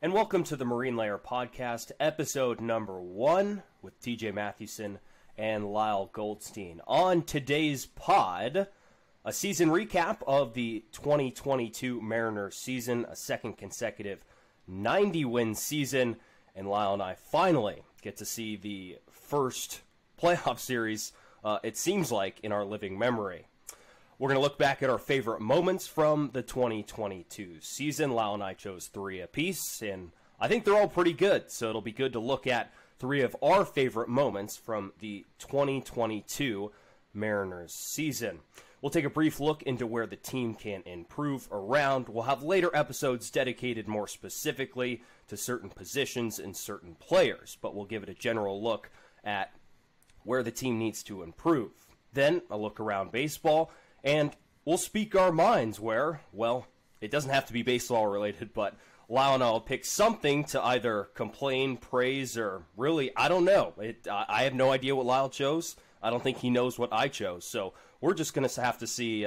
and welcome to the Marine Layer Podcast, episode number 1 with TJ Mathewson and Lyle Goldstein. On today's pod, a season recap of the 2022 Mariners season, a second consecutive 90-win season, and Lyle and I finally get to see the first playoff series, it seems like, in our living memory. We're going to look back at our favorite moments from the 2022 season. Lyle and I chose 3 apiece, and I think they're all pretty good, so it'll be good to look at 3 of our favorite moments from the 2022 Mariners season. We'll take a brief look into where the team can improve around. We'll have later episodes dedicated more specifically to certain positions and certain players, but we'll give it a general look at where the team needs to improve. Then a look around baseball, and we'll speak our minds where, well, it doesn't have to be baseball related, but Lyle and I will pick something to either complain, praise, or really, I don't know. I have no idea what Lyle chose. I don't think he knows what I chose, so we're just going to have to see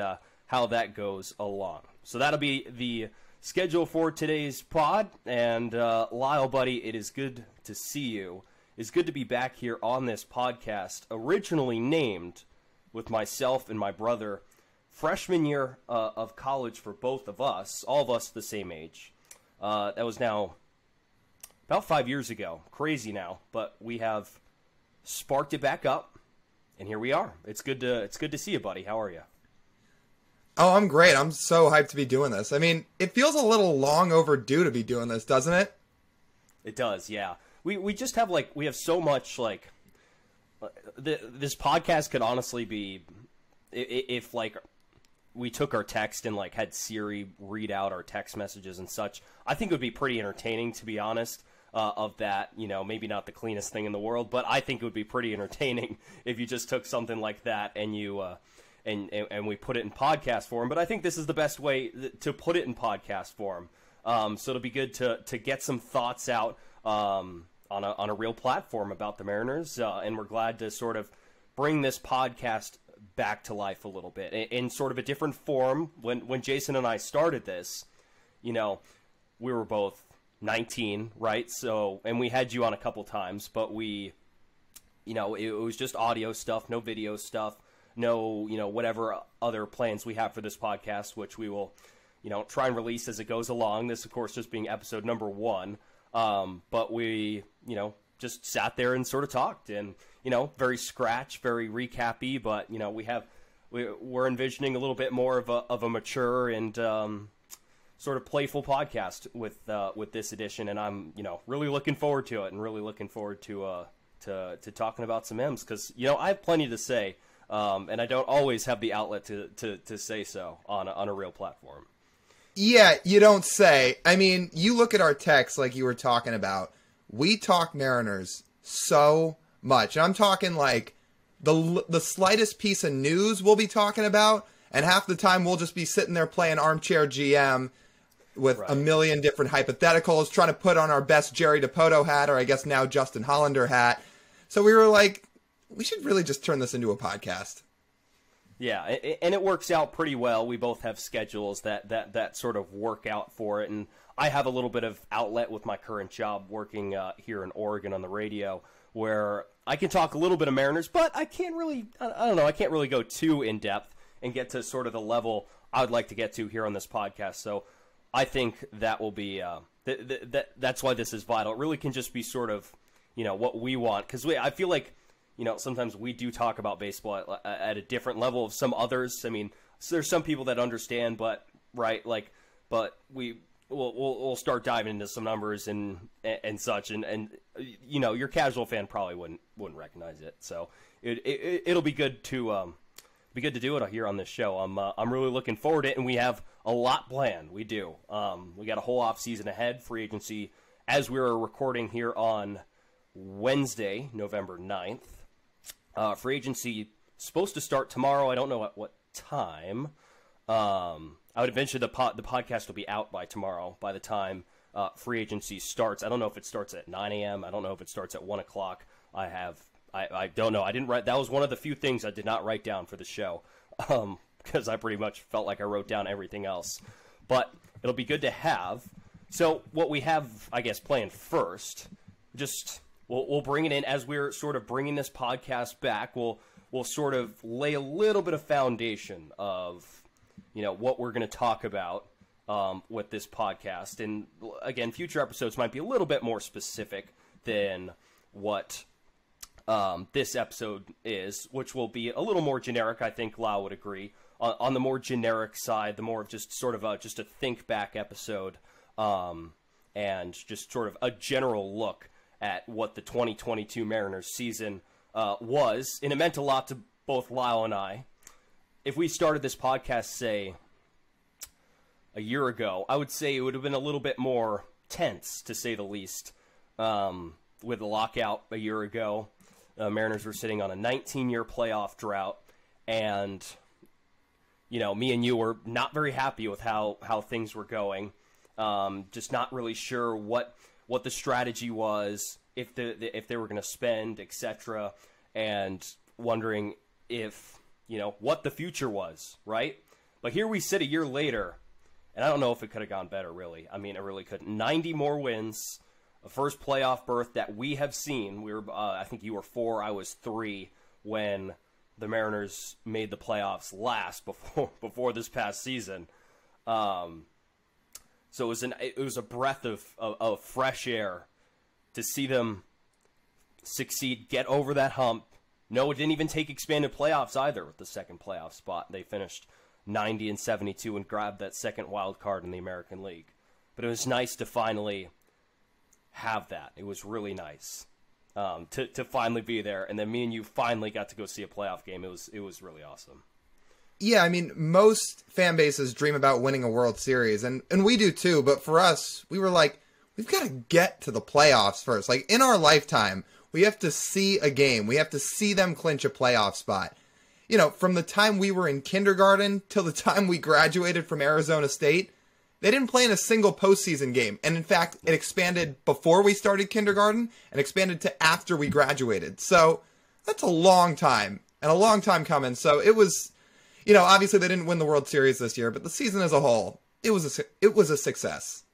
how that goes along. So that'll be the schedule for today's pod, and Lyle, buddy, it is good to see you. It's good to be back here on this podcast, originally named with myself and my brother, freshman year of college for both of us, all of us the same age. That was now about 5 years ago. Crazy now, but we have sparked it back up, and here we are. It's good to see you, buddy. How are you? Oh, I'm great. I'm so hyped to be doing this. I mean, it feels a little long overdue to be doing this, doesn't it? It does, yeah. We just have, we have so much, this podcast could honestly be, if we took our text and had Siri read out our text messages and such, I think it would be pretty entertaining, to be honest, of that, maybe not the cleanest thing in the world, but I think it would be pretty entertaining if you just took something like that and you, and we put it in podcast form. But I think this is the best way to put it in podcast form. So it'll be good to get some thoughts out, on a real platform about the Mariners, and we're glad to sort of bring this podcast back to life a little bit in sort of a different form. When Jason and I started this, we were both 19, right? So, and we had you on a couple times, but it was just audio stuff, no video stuff, no, whatever other plans we have for this podcast, which we will, try and release as it goes along. This, of course, just being episode number 1. But we, just sat there and sort of talked, and, very scratch, very recappy, but, we're envisioning a little bit more of a mature and, sort of playful podcast with this edition. And I'm, really looking forward to it, and really looking forward to talking about some M's, because, I have plenty to say, and I don't always have the outlet to say so on a real platform. Yeah, you don't say. I mean, you look at our text like you were talking about. We talk Mariners so much. And I'm talking the slightest piece of news we'll be talking about, and half the time we'll just be sitting there playing armchair GM with a million different hypotheticals, trying to put on our best Jerry DiPoto hat, or I guess now Justin Hollander hat. So we were like, we should really just turn this into a podcast. Yeah, and it works out pretty well. We both have schedules that sort of work out for it, and I have a little bit of outlet with my current job working here in Oregon on the radio, where I can talk a little bit of Mariners, but I can't really, I don't know, I can't really go too in-depth and get to sort of the level I would like to get to here on this podcast. So I think that will be, that's why this is vital. It really can just be sort of, what we want, because I feel like, sometimes we do talk about baseball at a different level of some others. I mean, so there's some people that understand, but we'll start diving into some numbers and such, and your casual fan probably wouldn't recognize it. So it'll be good to do it here on this show. I'm really looking forward to it, and we have a lot planned. We do. We got a whole off season ahead. Free agency, as we were recording here on Wednesday, November 9th. Free agency supposed to start tomorrow. I don't know at what time. I would eventually the podcast will be out by tomorrow. By the time free agency starts, I don't know if it starts at 9 a.m. I don't know if it starts at 1 o'clock. I don't know. I didn't write. That was one of the few things I did not write down for the show, because I pretty much felt like I wrote down everything else. But it'll be good to have So what we have, I guess, planned first, just we'll bring it in as we're sort of bringing this podcast back. We'll sort of lay a little bit of foundation of, what we're going to talk about with this podcast. And again, future episodes might be a little bit more specific than what this episode is, which will be a little more generic. I think Lau would agree. On the more generic side, the more of just sort of just a think back episode, and just sort of a general look at what the 2022 Mariners season was. And it meant a lot to both Lyle and I. If we started this podcast, say, a year ago, I would say it would have been a little bit more tense, to say the least. With the lockout a year ago, Mariners were sitting on a 19-year playoff drought, and me and you were not very happy with how things were going. Just not really sure what the strategy was, if they were going to spend, etc., and wondering if what the future was, right? But here we sit a year later, and I don't know if it could have gone better, really. I mean, it really couldn't. 90 more wins, a first playoff berth that we have seen. We were, I think you were 4, I was 3 when the Mariners made the playoffs last before this past season. So it was a breath of fresh air to see them succeed, get over that hump. No, it didn't even take expanded playoffs either with the second playoff spot. They finished 90-72 and grabbed that second wild card in the American League. But it was nice to finally have that. It was really nice to finally be there. And then me and you finally got to go see a playoff game. It was really awesome. Yeah, I mean, most fan bases dream about winning a World Series, and we do too, but for us, we were like, we've got to get to the playoffs first. Like, in our lifetime, we have to see a game. We have to see them clinch a playoff spot. From the time we were in kindergarten till the time we graduated from Arizona State, they didn't play in a single postseason game. And in fact, it expanded before we started kindergarten and expanded to after we graduated. So that's a long time, and a long time coming. So it was... obviously they didn't win the World Series this year, but the season as a whole, it was a success.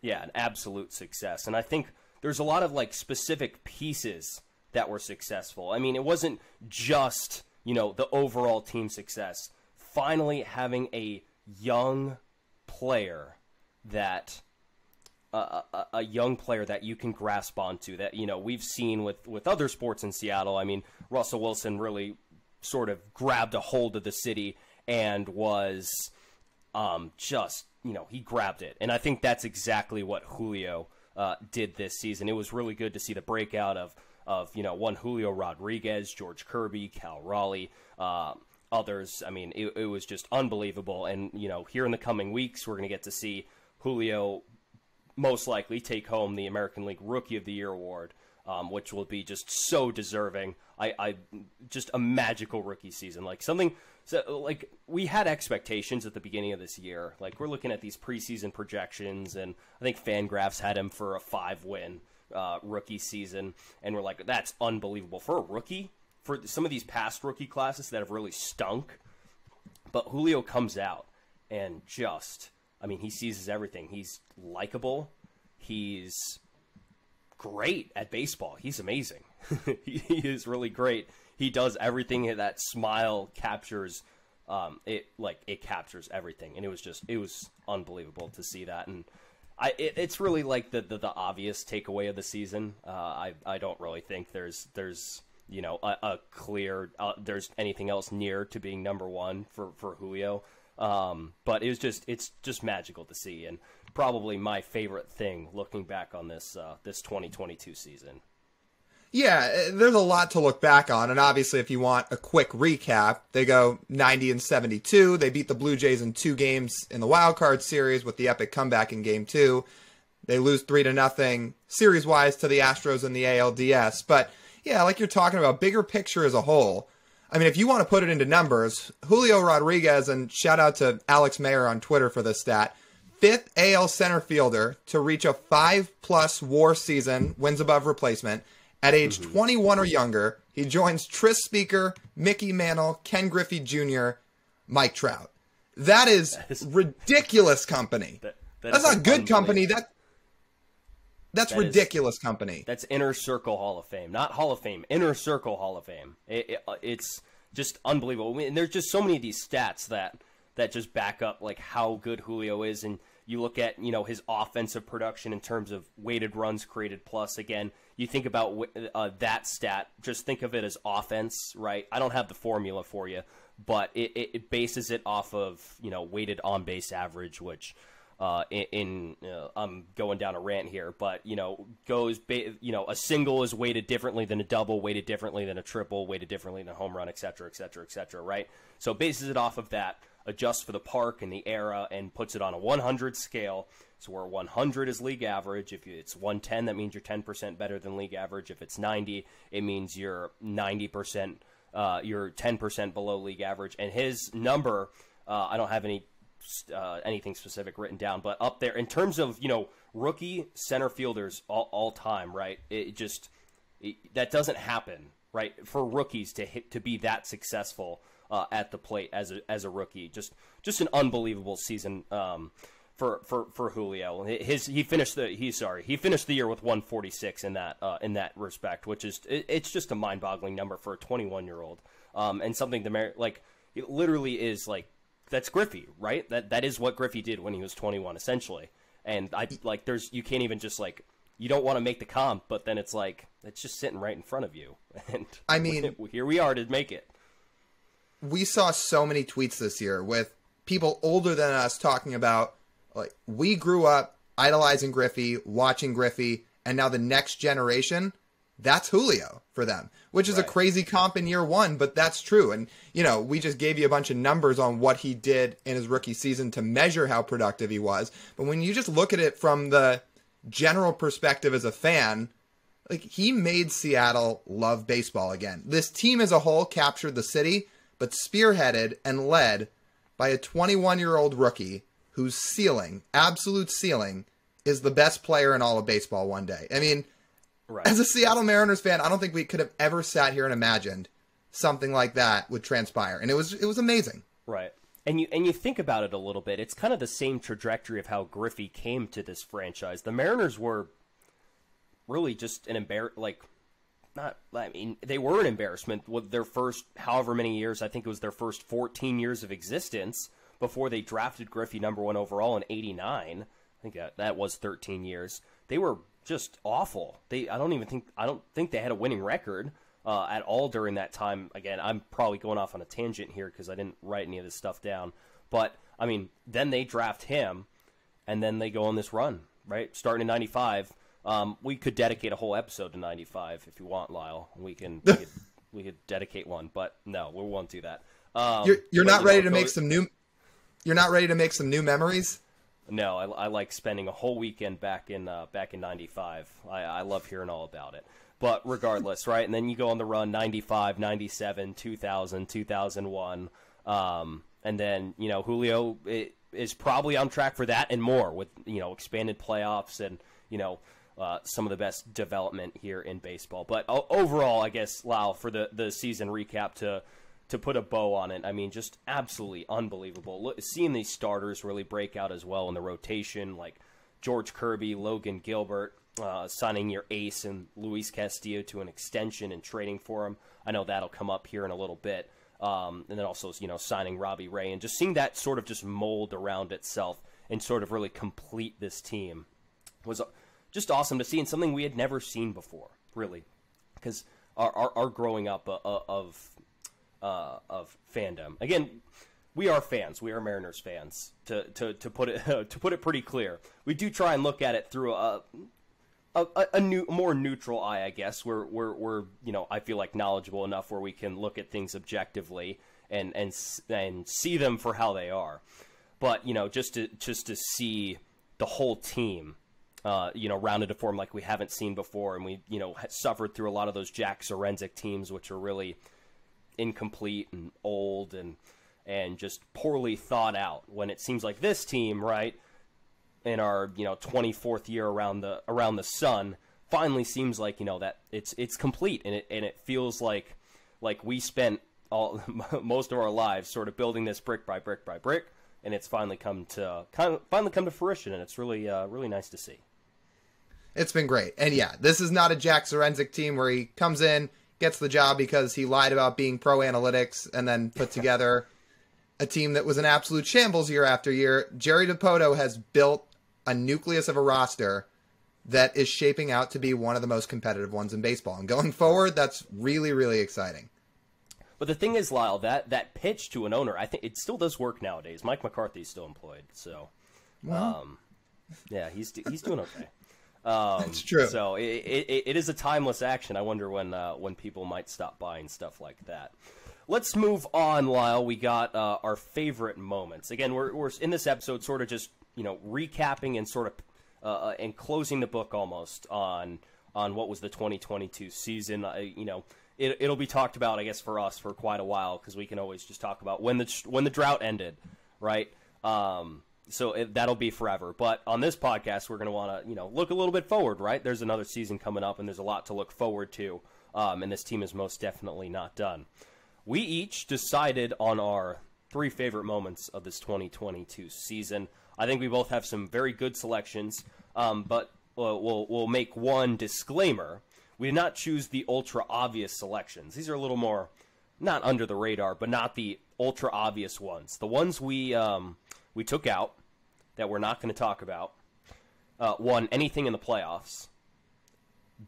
Yeah, an absolute success. And I think there's a lot of specific pieces that were successful. I mean, it wasn't just, the overall team success. Finally having a young player that a young player that you can grasp onto, that we've seen with other sports in Seattle. I mean, Russell Wilson really sort of grabbed a hold of the city and was he grabbed it. And I think that's exactly what Julio did this season. It was really good to see the breakout of one Julio Rodriguez, George Kirby, Cal Raleigh, others. I mean, it was just unbelievable. And, here in the coming weeks, we're going to get to see Julio most likely take home the American League Rookie of the Year award, which will be just so deserving. I just a magical rookie season, we had expectations at the beginning of this year. Like, we're looking at these preseason projections, and I think Fangraphs had him for a 5-win rookie season, and we're like, that's unbelievable for a rookie, for some of these past rookie classes that have really stunk. But Julio comes out and he seizes everything. He's likable. He's great at baseball. He's amazing. He is really great. He does everything. That smile captures it captures everything. And it was unbelievable to see that. And it's really like the obvious takeaway of the season. I don't really think there's a clear there's anything else near to being number one for Julio. But it's just magical to see, and probably my favorite thing looking back on this 2022 season. Yeah, there's a lot to look back on, and obviously if you want a quick recap, they go 90-72. They beat the Blue Jays in 2 games in the wild card series with the epic comeback in Game 2. They lose 3-0 series-wise to the Astros in the ALDS. But yeah, like you're talking about, bigger picture as a whole. I mean, if you want to put it into numbers, Julio Rodriguez, and shout out to Alex Mayer on Twitter for this stat, 5th AL center fielder to reach a 5+ WAR season, wins above replacement. At age 21 or younger, he joins Tris Speaker, Mickey Mantle, Ken Griffey Jr., Mike Trout. That is ridiculous company. That's not good company. That's ridiculous company. That's Inner Circle Hall of Fame, not Hall of Fame. Inner Circle Hall of Fame. It's just unbelievable. And there's just so many of these stats that just back up like how good Julio is. And you look at his offensive production in terms of weighted runs created plus. Again, you think about that stat. Just think of it as offense, right? I don't have the formula for you, but it bases it off of weighted on base average, which. I'm going down a rant here, but a single is weighted differently than a double, weighted differently than a triple, weighted differently than a home run, et cetera, et cetera, et cetera, right? So it bases it off of that, adjusts for the park and the era, and puts it on a 100 scale. So where 100 is league average. If it's 110, that means you're 10% better than league average. If it's 90, it means you're 90%, you're 10% below league average. And his number, I don't have anything specific written down, but up there in terms of rookie center fielders all time, right? That doesn't happen, right? For rookies to be that successful at the plate as a rookie, just an unbelievable season for Julio. He finished the year with 146 in that respect, which is it's just a mind-boggling number for a 21-year-old, and something it literally is like. That's Griffey, right? That is what Griffey did when he was 21, essentially. And you can't even just you don't want to make the comp, but then it's it's just sitting right in front of you. And I mean, here we are to make it. We saw so many tweets this year with people older than us talking about we grew up idolizing Griffey, watching Griffey, and now the next generation. That's Julio for them, which is a crazy comp in year one, but that's true. And, we just gave you a bunch of numbers on what he did in his rookie season to measure how productive he was. But when you just look at it from the general perspective as a fan, he made Seattle love baseball again. This team as a whole captured the city, but spearheaded and led by a 21-year-old rookie whose ceiling, absolute ceiling, is the best player in all of baseball one day. I mean, as a Seattle Mariners fan, I don't think we could have ever sat here and imagined something like that would transpire, and it was amazing. Right, and you think about it a little bit. It's kind of the same trajectory of how Griffey came to this franchise. The Mariners were really just an they were an embarrassment with their first however many years. I think it was their first 14 years of existence before they drafted Griffey #1 overall in '89. I think that was 13 years. They were just awful. I don't think they had a winning record at all during that time. Again, I'm probably going off on a tangent here because I didn't write any of this stuff down. But I mean, then they draft him, and then they go on this run, right? Starting in '95. We could dedicate a whole episode to '95 if you want, Lyle. We could dedicate one, but no, we won't do that. You're not ready to make some new. You're not ready to make some new memories. No, I like spending a whole weekend back in '95. I love hearing all about it. But regardless, right? And then you go on the run 95, 97, 2000, 2001. And then, Julio is probably on track for that and more with, expanded playoffs and, some of the best development here in baseball. But overall, I guess, Lyle, for the season recap to put a bow on it, I mean, just absolutely unbelievable. Seeing these starters really break out as well in the rotation, like George Kirby, Logan Gilbert, signing your ace and Luis Castillo to an extension and trading for him. I know that'll come up here in a little bit. And then also, signing Robbie Ray and just seeing that sort of just mold around itself and sort of really complete this team was just awesome to see, and something we had never seen before, really, because our growing up of fandom. Again, we are fans. We are Mariners fans. To put it pretty clear, we do try and look at it through a more neutral eye, I guess. We're I feel like knowledgeable enough where we can look at things objectively and see them for how they are. But just to see the whole team, rounded to form like we haven't seen before, and we suffered through a lot of those Jack Sorensic teams, which are really incomplete and old and just poorly thought out. When it seems like this team, right, in our 24th year around the sun, finally seems like that it's complete, and it feels like we spent most of our lives sort of building this brick by brick by brick, and it's finally come to fruition, and it's really really nice to see. It's been great. And yeah, this is not a Jack Zarenzik team where he comes in, gets the job because he lied about being pro analytics, and then put together a team that was an absolute shambles year after year. Jerry Dipoto has built a nucleus of a roster that is shaping out to be one of the most competitive ones in baseball. And going forward, that's really, really exciting. But the thing is, Lyle, that pitch to an owner, I think it still does work nowadays. Mike McCarthy's still employed, so yeah, he's doing okay. That's true. So it is a timeless action. I wonder when people might stop buying stuff like that. Let's move on, Lyle. We got our favorite moments. Again, we're in this episode sort of just recapping and sort of and closing the book almost on what was the 2022 season. It'll be talked about, I guess, for us for quite a while because we can always just talk about when the drought ended, right? So that'll be forever. But on this podcast, we're going to want to, look a little bit forward, right? There's another season coming up, and there's a lot to look forward to, and this team is most definitely not done. We each decided on our 3 favorite moments of this 2022 season. I think we both have some very good selections, but we'll make one disclaimer. We did not choose the ultra-obvious selections. These are a little more, not under the radar, but not the ultra-obvious ones. The ones we took out that we're not going to talk about. 1, anything in the playoffs.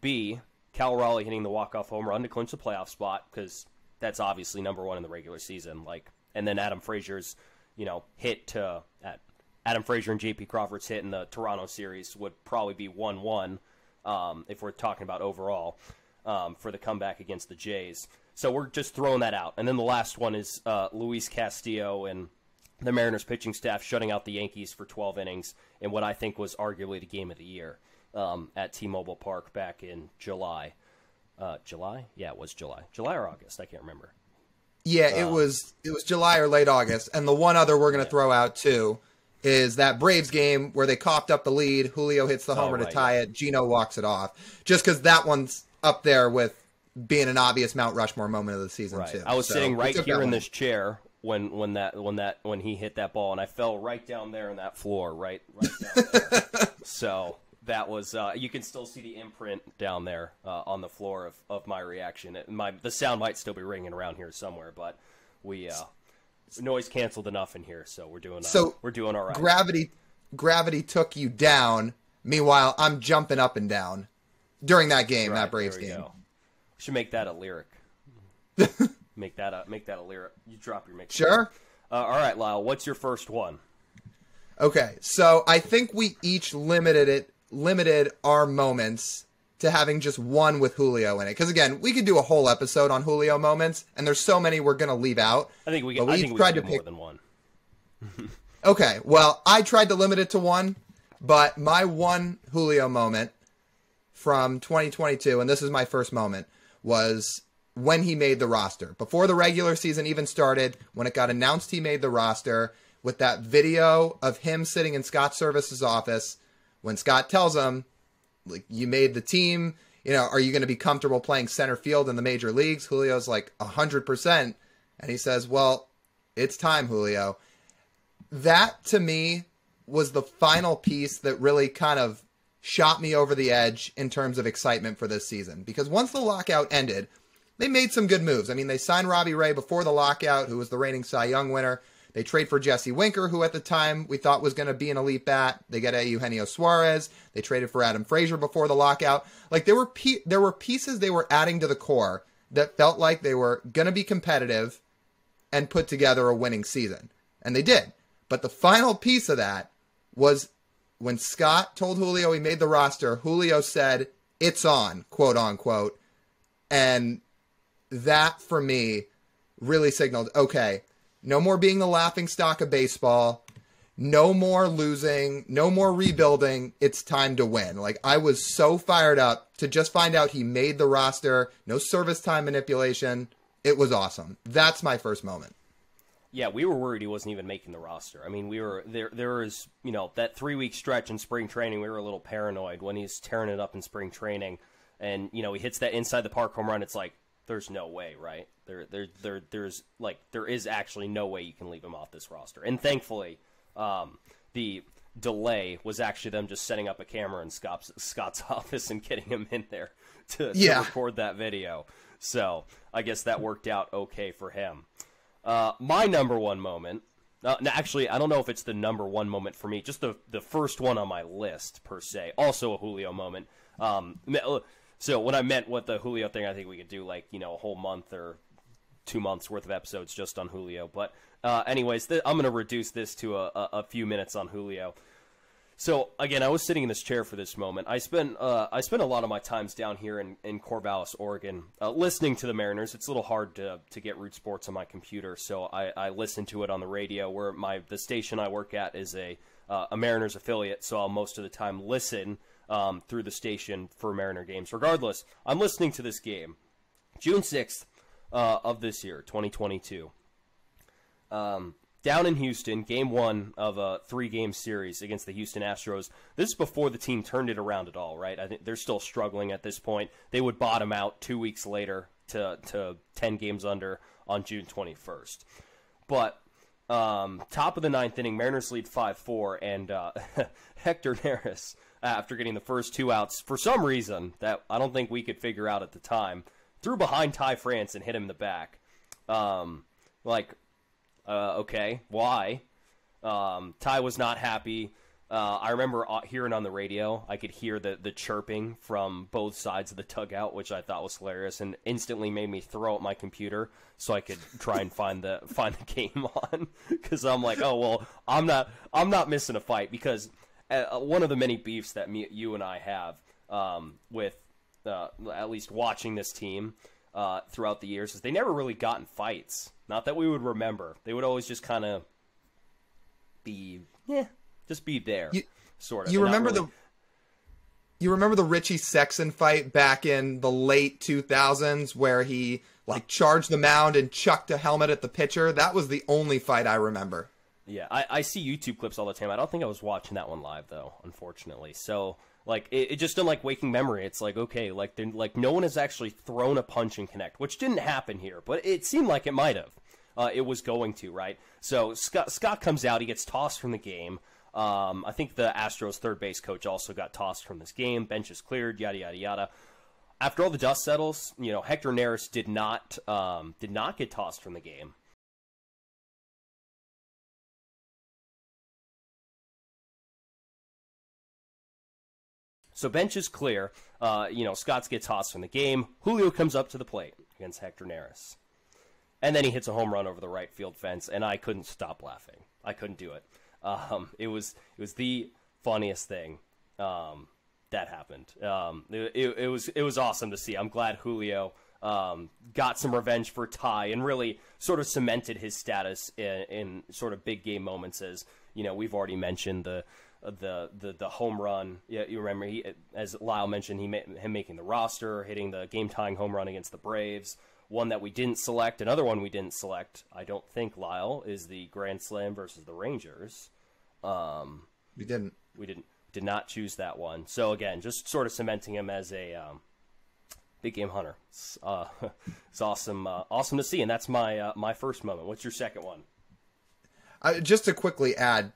B, Cal Raleigh hitting the walk-off home run to clinch the playoff spot, because that's obviously number 1 in the regular season. And then Adam Frazier's, hit to Adam Frazier and J.P. Crawford's hit in the Toronto series would probably be 1-1 if we're talking about overall for the comeback against the Jays. So we're just throwing that out. And then the last one is Luis Castillo and the Mariners pitching staff shutting out the Yankees for 12 innings in what I think was arguably the game of the year at T-Mobile Park back in July. July? Yeah, it was July. July or August? I can't remember. Yeah, it was July or late August. And the one other we're going to throw out, too, is that Braves game where they coughed up the lead. Julio hits the homer to tie it. Gino walks it off. Just because that one's up there with being an obvious Mount Rushmore moment of the season, too. I was sitting right here in this chair when he hit that ball, and I fell right down there in that floor, right down there. So that was you can still see the imprint down there on the floor of my reaction. The sound might still be ringing around here somewhere, but we noise canceled enough in here, so we're doing all right. Gravity took you down. Meanwhile, I'm jumping up and down during that game, that Braves game. Go. We should make that a lyric. Make that a lyric. You drop your mix. Sure. All right, Lyle. What's your first one? Okay, so I think we each limited our moments to having just one with Julio in it. Because again, we could do a whole episode on Julio moments, and there's so many we're gonna leave out. I think we tried to pick more than one. Okay, well, I tried to limit it to one, but my one Julio moment from 2022, and this is my first moment, was when he made the roster. Before the regular season even started, when it got announced he made the roster, with that video of him sitting in Scott Service's office, when Scott tells him, like, you made the team, are you going to be comfortable playing center field in the major leagues? Julio's like 100%. And he says, well, it's time, Julio. That, to me, was the final piece that really kind of shot me over the edge in terms of excitement for this season. Because once the lockout ended, they made some good moves. I mean, they signed Robbie Ray before the lockout, who was the reigning Cy Young winner. They trade for Jesse Winker, who at the time we thought was going to be an elite bat. They get Eugenio Suarez. They traded for Adam Frazier before the lockout. Like, there were pieces they were adding to the core that felt like they were going to be competitive and put together a winning season. And they did. But the final piece of that was when Scott told Julio he made the roster, Julio said, "It's on," quote unquote. And that, for me, really signaled, okay, no more being the laughingstock of baseball, no more losing, no more rebuilding. It's time to win. Like, I was so fired up to just find out he made the roster, no service time manipulation. It was awesome. That's my first moment. Yeah, we were worried he wasn't even making the roster. I mean, we were there was, that 3-week stretch in spring training, we were a little paranoid when he's tearing it up in spring training. And, he hits that inside the park home run. It's like, there's no way, right? There is actually no way you can leave him off this roster. And thankfully, the delay was actually them just setting up a camera in Scott's office and getting him in there to record that video. So I guess that worked out okay for him. My number one moment, actually, I don't know if it's the number one moment for me, just the first one on my list, per se. Also a Julio moment. So when I meant what the Julio thing, I think we could do like, a whole month or 2 months worth of episodes just on Julio. But anyways, I'm going to reduce this to a few minutes on Julio. So again, I was sitting in this chair for this moment. I spent a lot of my times down here in Corvallis, Oregon, listening to the Mariners. It's a little hard to get Root Sports on my computer, so I listen to it on the radio. Where the station I work at is a Mariners affiliate, so I'll most of the time listen through the station for Mariner games. Regardless, I'm listening to this game, June 6th of this year, 2022. Down in Houston, Game 1 of a 3-game series against the Houston Astros. This is before the team turned it around at all, right? I think they're still struggling at this point. They would bottom out 2 weeks later to 10 games under on June 21st. But top of the 9th inning, Mariners lead 5-4, and Hector Neris, after getting the first 2 outs, for some reason that I don't think we could figure out at the time, threw behind Ty France and hit him in the back. Okay, why? Ty was not happy. I remember hearing on the radio, I could hear the chirping from both sides of the dugout, which I thought was hilarious, and instantly made me throw out my computer so I could try and find the game on. Because I'm like, oh well, I'm not missing a fight, because one of the many beefs that you and I have with at least watching this team throughout the years is they never really got in fights. Not that we would remember. They would always just kind of be there, sort of. You remember the Richie Sexton fight back in the late 2000s where he charged the mound and chucked a helmet at the pitcher? That was the only fight I remember. Yeah, I see YouTube clips all the time. I don't think I was watching that one live though, unfortunately. So it just in waking memory, it's okay, no one has actually thrown a punch and connect, which didn't happen here, but it seemed like it might have. It was going to, right? So Scott comes out, he gets tossed from the game. I think the Astros third base coach also got tossed from this game. Bench is cleared, yada yada yada. After all the dust settles, Hector Neris did not get tossed from the game. So bench is clear. Scott gets tossed from the game. Julio comes up to the plate against Hector Neris. And then he hits a home run over the right field fence, and I couldn't stop laughing. I couldn't do it. It was the funniest thing that happened. It was awesome to see. I'm glad Julio got some revenge for Ty and really sort of cemented his status in sort of big game moments. As we've already mentioned the home run. Yeah, you remember as Lyle mentioned, him making the roster, hitting the game tying home run against the Braves. One that we didn't select, another one we didn't select, I don't think, Lyle, is the Grand Slam versus the Rangers. We didn't. We did not choose that one. So, again, just sort of cementing him as a big game hunter. It's awesome to see, and that's my first moment. What's your second one? Just to quickly add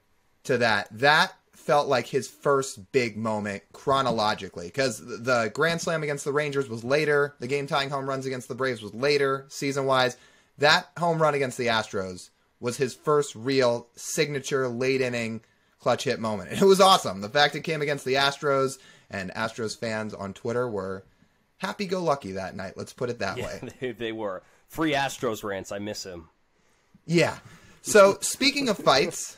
to that felt like his first big moment chronologically, because the Grand Slam against the Rangers was later. The game-tying home runs against the Braves was later, season-wise. That home run against the Astros was his first real signature late-inning clutch hit moment. And it was awesome. The fact it came against the Astros, and Astros fans on Twitter were happy-go-lucky that night. Let's put it that way. They were. Free Astros rants. I miss him. Yeah. So, speaking of fights,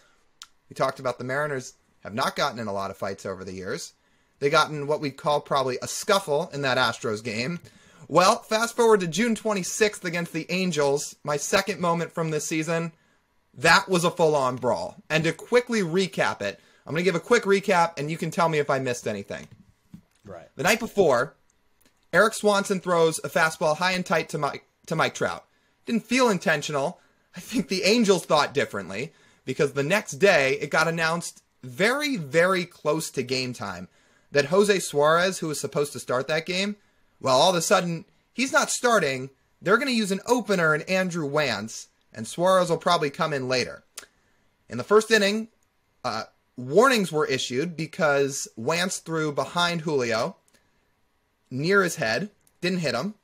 we talked about the Mariners have not gotten in a lot of fights over the years. They got in what we'd call probably a scuffle in that Astros game. Well, fast forward to June 26th against the Angels, my second moment from this season, that was a full-on brawl. And to quickly recap it, I'm going to give a quick recap, and you can tell me if I missed anything. Right. The night before, Eric Swanson throws a fastball high and tight to Mike Trout. Didn't feel intentional. I think the Angels thought differently, because the next day, it got announced very, very close to game time that Jose Suarez, who was supposed to start that game, well, all of a sudden, he's not starting they're going to use an opener in Andrew Wantz, and Suarez will probably come in later. In the first inning, warnings were issued because Wantz threw behind Julio, near his head, didn't hit him,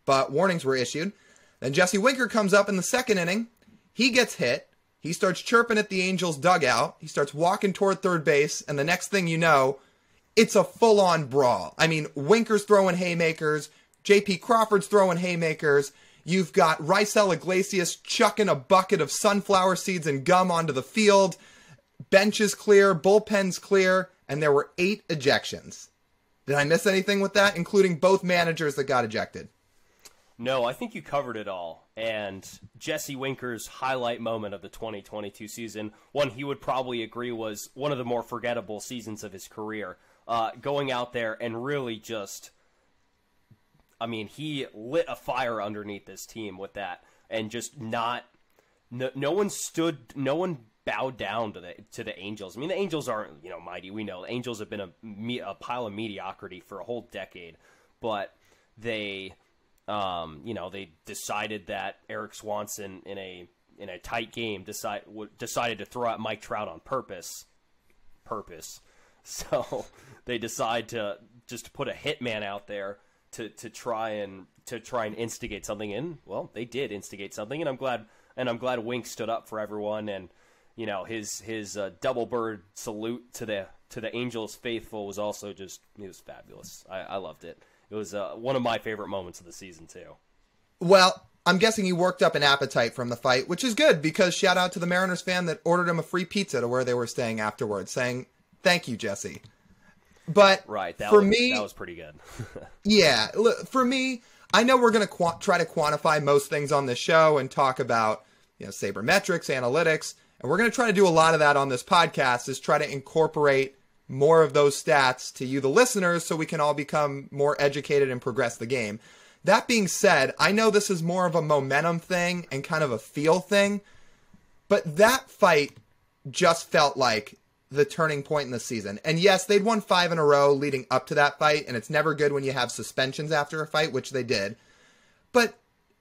but warnings were issued. Then Jesse Winker comes up in the second inning. He gets hit. He starts chirping at the Angels dugout. He starts walking toward third base, and the next thing you know, it's a full-on brawl. I mean, Winker's throwing haymakers, J.P. Crawford's throwing haymakers. You've got Raisel Iglesias chucking a bucket of sunflower seeds and gum onto the field. Bench is clear, bullpen's clear, and there were 8 ejections. Did I miss anything with that, including both managers that got ejected? No, I think you covered it all. And Jesse Winker's highlight moment of the 2022 season, one he would probably agree was one of the more forgettable seasons of his career. Going out there and really just, I mean, he lit a fire underneath this team with that, and just no one bowed down to the Angels. I mean, the Angels aren't, mighty. We know the Angels have been a pile of mediocrity for a whole decade, but they decided that Eric Swanson in a tight game decided to throw out Mike Trout on purpose. So they decide to just put a hitman out there to try and instigate something. And well, they did instigate something, and I'm glad Wink stood up for everyone. And his double bird salute to the Angels faithful was also it was fabulous. I loved it. It was one of my favorite moments of the season, too. Well, I'm guessing he worked up an appetite from the fight, which is good, because shout out to the Mariners fan that ordered him a free pizza to where they were staying afterwards, saying, thank you, Jesse. But right, that was pretty good. Yeah, look, for me, I know we're going to try to quantify most things on this show and talk about sabermetrics, analytics, and we're going to try to do a lot of that on this podcast, is try to incorporate more of those stats to you, the listeners, so we can all become more educated and progress the game. That being said, I know this is more of a momentum thing and kind of a feel thing, but that fight just felt like the turning point in the season. And yes, they'd won 5 in a row leading up to that fight, and it's never good when you have suspensions after a fight, which they did. But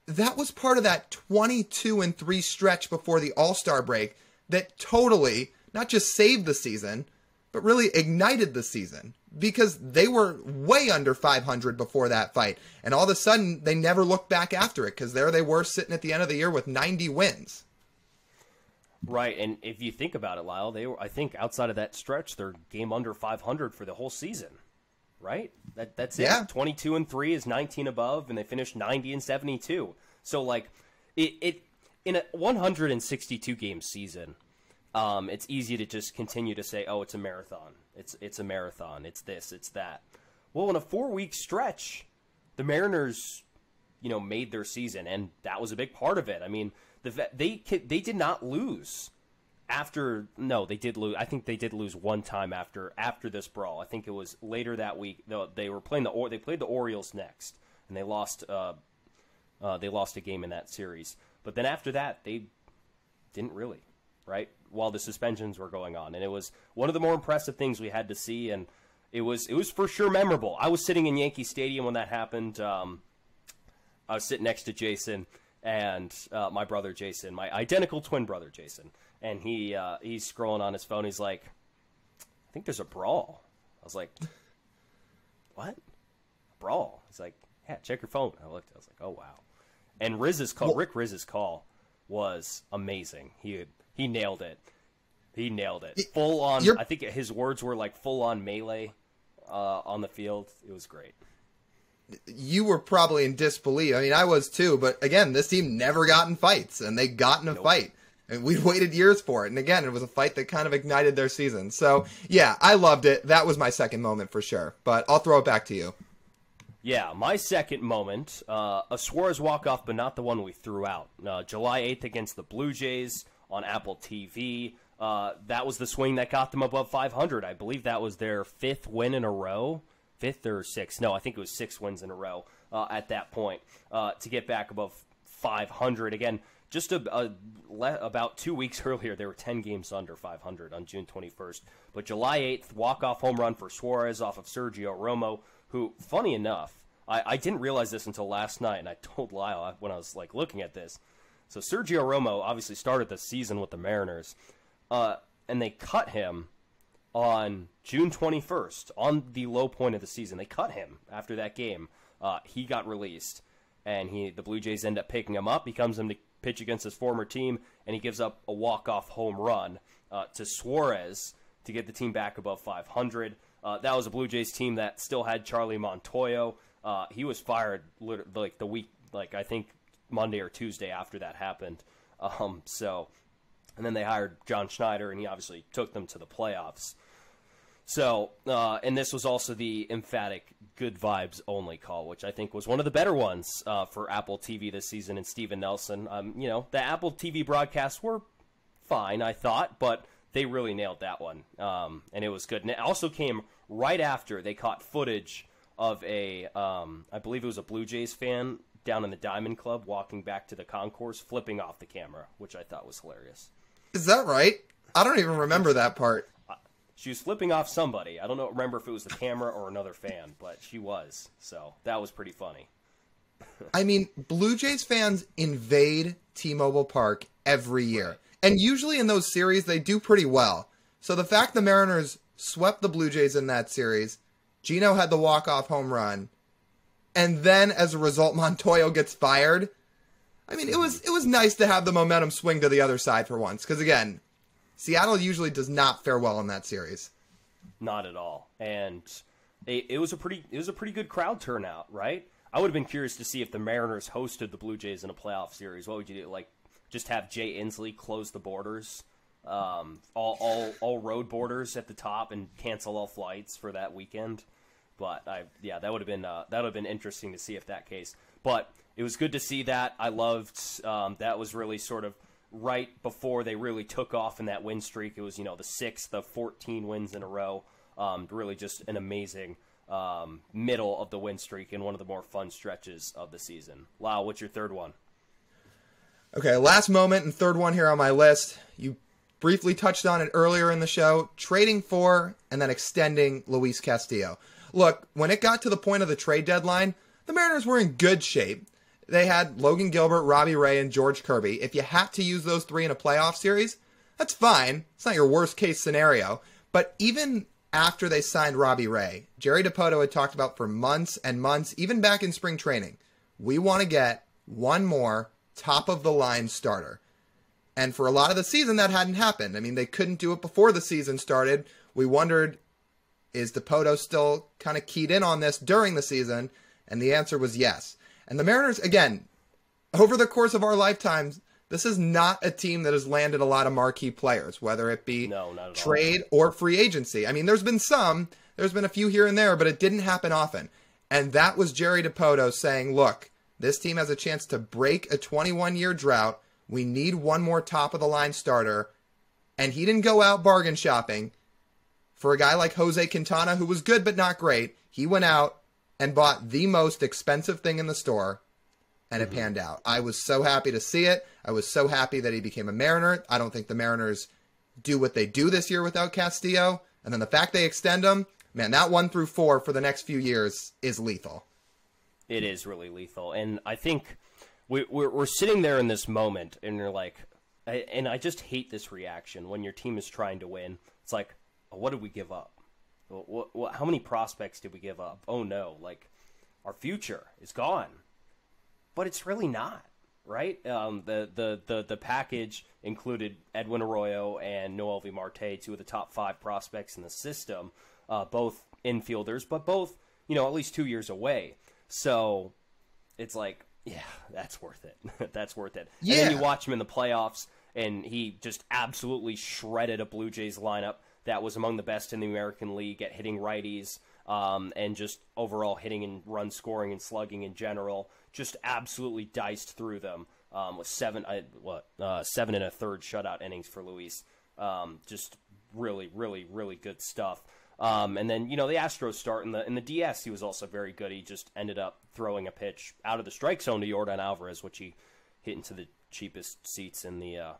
that was part of that 22-3 stretch before the All-Star break that totally, not just saved the season, but really ignited the season, because they were way under 500 before that fight. And all of a sudden, they never looked back after it, because there they were sitting at the end of the year with 90 wins. Right, and if you think about it, Lyle, they were, I think, outside of that stretch, they're game under 500 for the whole season, right? That's it. Yeah. 22-3 is 19 above, and they finished 90-72. So, like, it in a 162-game season, it's easy to just continue to say, oh, it's a marathon. It's a marathon. It's this, it's that. Well, in a 4-week stretch, the Mariners, made their season, and that was a big part of it. I mean, they did not lose after. No, they did lose. I think they did lose one time after this brawl. I think it was later that week. They were playing they played the Orioles next, and they lost. They lost a game in that series. But then after that, they didn't really. Right, while the suspensions were going on, and it was one of the more impressive things we had to see, and it was for sure memorable. I was sitting in Yankee Stadium when that happened. I was sitting next to Jason and my brother Jason, my identical twin brother Jason, and he's scrolling on his phone. He's like, "I think there's a brawl." I was like, "What? Brawl?" He's like, "Yeah, check your phone." I looked. I was like, "Oh wow!" And Rick Riz's call was amazing. He nailed it. He nailed it. Full on. I think his words were like full on melee on the field. It was great. You were probably in disbelief. I mean, I was too. But again, this team never got in fights, and they got in a fight. And we waited years for it. And again, it was a fight that kind of ignited their season. So yeah, I loved it. That was my second moment for sure. But I'll throw it back to you. Yeah, my second moment, a Suarez walk-off, but not the one we threw out. July 8th against the Blue Jays on Apple TV. That was the swing that got them above 500. I believe that was their 5th win in a row. 5th or 6th. No, I think it was 6 wins in a row at that point to get back above 500. Again, just about 2 weeks earlier, they were 10 games under 500 on June 21st. But July 8th, walk-off home run for Suarez off of Sergio Romo, who, funny enough, I didn't realize this until last night, and I told Lyle when I was like looking at this. So Sergio Romo obviously started the season with the Mariners, and they cut him on June 21st, on the low point of the season. They cut him after that game. He got released, and the Blue Jays end up picking him up. He comes in to pitch against his former team, and he gives up a walk-off home run to Suarez to get the team back above 500. That was a Blue Jays team that still had Charlie Montoyo. He was fired like the week, like I think Monday or Tuesday after that happened. And then they hired John Schneider, and he obviously took them to the playoffs. So, and this was also the emphatic good vibes only call, which I think was one of the better ones for Apple TV this season and Steven Nelson. The Apple TV broadcasts were fine, I thought, but they really nailed that one, and it was good. And it also came right after they caught footage of I believe it was a Blue Jays fan down in the Diamond Club walking back to the concourse, flipping off the camera, which I thought was hilarious. Is that right? I don't even remember that part. She was flipping off somebody. I don't remember if it was the camera or another fan, but she was. So that was pretty funny. I mean, Blue Jays fans invade T-Mobile Park every year. And usually in those series, they do pretty well. So the fact the Mariners swept the Blue Jays in that series, Gino had the walk-off home run, and then as a result, Montoyo gets fired. I mean, it was nice to have the momentum swing to the other side for once. Because again, Seattle usually does not fare well in that series. Not at all. And it was a pretty good crowd turnout, right? I would have been curious to see if the Mariners hosted the Blue Jays in a playoff series. What would you do? Like, just have Jay Inslee close the borders, all road borders at the top, and cancel all flights for that weekend. But that would have been interesting to see if that case. But it was good to see that. I loved that was really sort of right before they really took off in that win streak. It was the 6th of 14 wins in a row. Really just an amazing middle of the win streak and one of the more fun stretches of the season. Lyle, what's your third one? Okay, last moment and third one here on my list. You briefly touched on it earlier in the show, trading for and then extending Luis Castillo. Look, when it got to the point of the trade deadline, the Mariners were in good shape. They had Logan Gilbert, Robbie Ray, and George Kirby. If you had to use those three in a playoff series, that's fine. It's not your worst case scenario. But even after they signed Robbie Ray, Jerry Dipoto had talked about for months and months, even back in spring training, we want to get one more top-of-the-line starter. And for a lot of the season, that hadn't happened. I mean, they couldn't do it before the season started. We wondered, is Dipoto still kind of keyed in on this during the season? And the answer was yes. And the Mariners, again, over the course of our lifetimes, this is not a team that has landed a lot of marquee players, whether it be trade or free agency. I mean, there's been a few here and there, but it didn't happen often. And that was Jerry Dipoto saying, look, this team has a chance to break a 21-year drought. We need one more top-of-the-line starter. And he didn't go out bargain shopping. For a guy like Jose Quintana, who was good but not great, he went out and bought the most expensive thing in the store, and it panned out. I was so happy to see it. I was so happy that he became a Mariner. I don't think the Mariners do what they do this year without Castillo. And then the fact they extend him, man, that 1 through 4 for the next few years is lethal. It is really lethal. And I think we're sitting there in this moment, and you're like, and I just hate this reaction when your team is trying to win. It's like, oh, what did we give up? How many prospects did we give up? Oh no, like our future is gone. But it's really not, right? The package included Edwin Arroyo and Noelvi Marte, 2 of the top 5 prospects in the system, both infielders, but both, at least 2 years away. So it's like, yeah, that's worth it. That's worth it. Yeah. And then you watch him in the playoffs, and he just absolutely shredded a Blue Jays lineup that was among the best in the American League at hitting righties, and just overall hitting and run scoring and slugging in general. Just absolutely diced through them with 7 and a third shutout innings for Luis. Just really, really, really good stuff. And then the Astros start in the DS. He was also very good. He just ended up throwing a pitch out of the strike zone to Yordan Alvarez, which he hit into the cheapest seats in the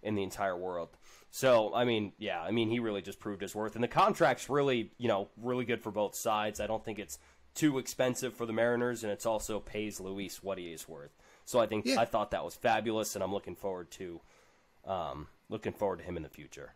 entire world. So, he really just proved his worth. And the contract's really, really good for both sides. I don't think it's too expensive for the Mariners, and it's also pays Luis what he is worth. So I thought that was fabulous, and I'm looking forward to him in the future.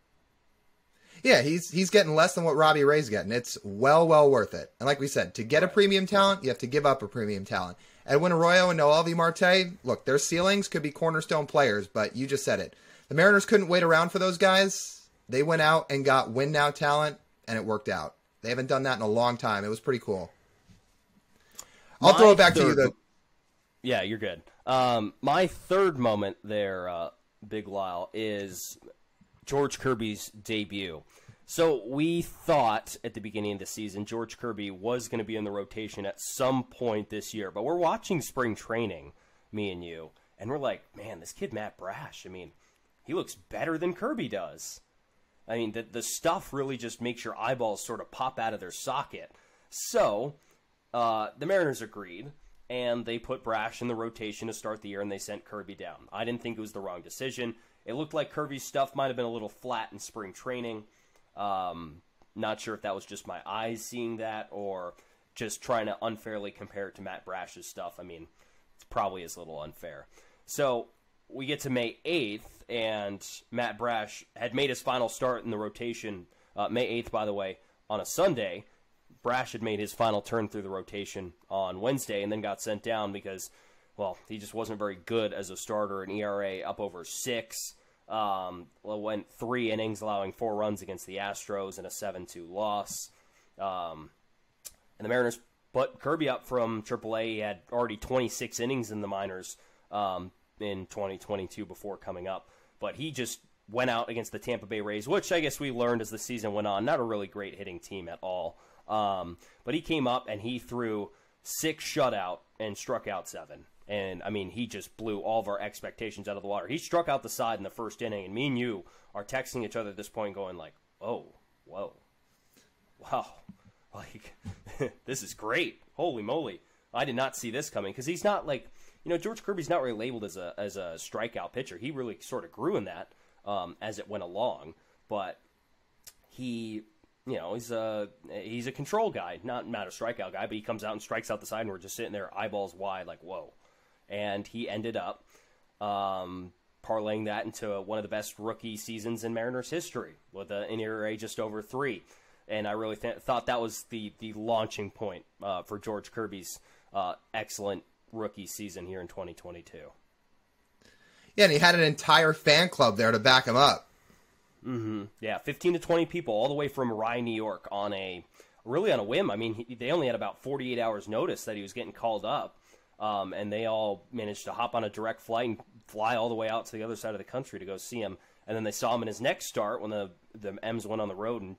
Yeah, he's getting less than what Robbie Ray's getting. It's well worth it. And like we said, to get a premium talent, you have to give up a premium talent. Edwin Arroyo and Noelvi Marte, look, their ceilings could be cornerstone players, but you just said it. The Mariners couldn't wait around for those guys. They went out and got win now talent, and it worked out. They haven't done that in a long time. It was pretty cool. I'll throw it back to you, though. Yeah, you're good. My third moment there, Big Lyle, is George Kirby's debut. So we thought at the beginning of the season George Kirby was going to be in the rotation at some point this year, but we're watching spring training, me and you, and we're like, man, this kid Matt Brash, I mean, he looks better than Kirby does. I mean, the stuff really just makes your eyeballs sort of pop out of their socket. So the Mariners agreed, and they put Brash in the rotation to start the year, and they sent Kirby down. I didn't think it was the wrong decision. It looked like Kirby's stuff might have been a little flat in spring training. Not sure if that was just my eyes seeing that or just trying to unfairly compare it to Matt Brash's stuff. I mean, it probably is a little unfair. So we get to May 8th, and Matt Brash had made his final start in the rotation. May 8th, by the way, on a Sunday. Brash had made his final turn through the rotation on Wednesday and then got sent down because, well, he just wasn't very good as a starter. An ERA up over 6. Went 3 innings, allowing 4 runs against the Astros and a 7-2 loss. And the Mariners put Kirby up from AAA. He had already 26 innings in the minors in 2022 before coming up. But he just went out against the Tampa Bay Rays, which I guess we learned as the season went on, not a really great hitting team at all. But he came up and he threw 6 shutout and struck out 7. And, I mean, he just blew all of our expectations out of the water. He struck out the side in the first inning, and me and you are texting each other at this point going like, oh, whoa, wow, like, this is great. Holy moly. I did not see this coming because he's not like, George Kirby's not really labeled as a strikeout pitcher. He really sort of grew in that as it went along, but he... he's a control guy, not a strikeout guy, but he comes out and strikes out the side, and we're just sitting there eyeballs wide like, whoa. And he ended up parlaying that into one of the best rookie seasons in Mariners history with an ERA just over 3. And I really thought that was the launching point for George Kirby's excellent rookie season here in 2022. Yeah, and he had an entire fan club there to back him up. Mm-hmm. Yeah, 15 to 20 people all the way from Rye, New York on a whim. I mean, they only had about 48 hours notice that he was getting called up. And they all managed to hop on a direct flight and fly all the way out to the other side of the country to go see him. And then they saw him in his next start when the M's went on the road and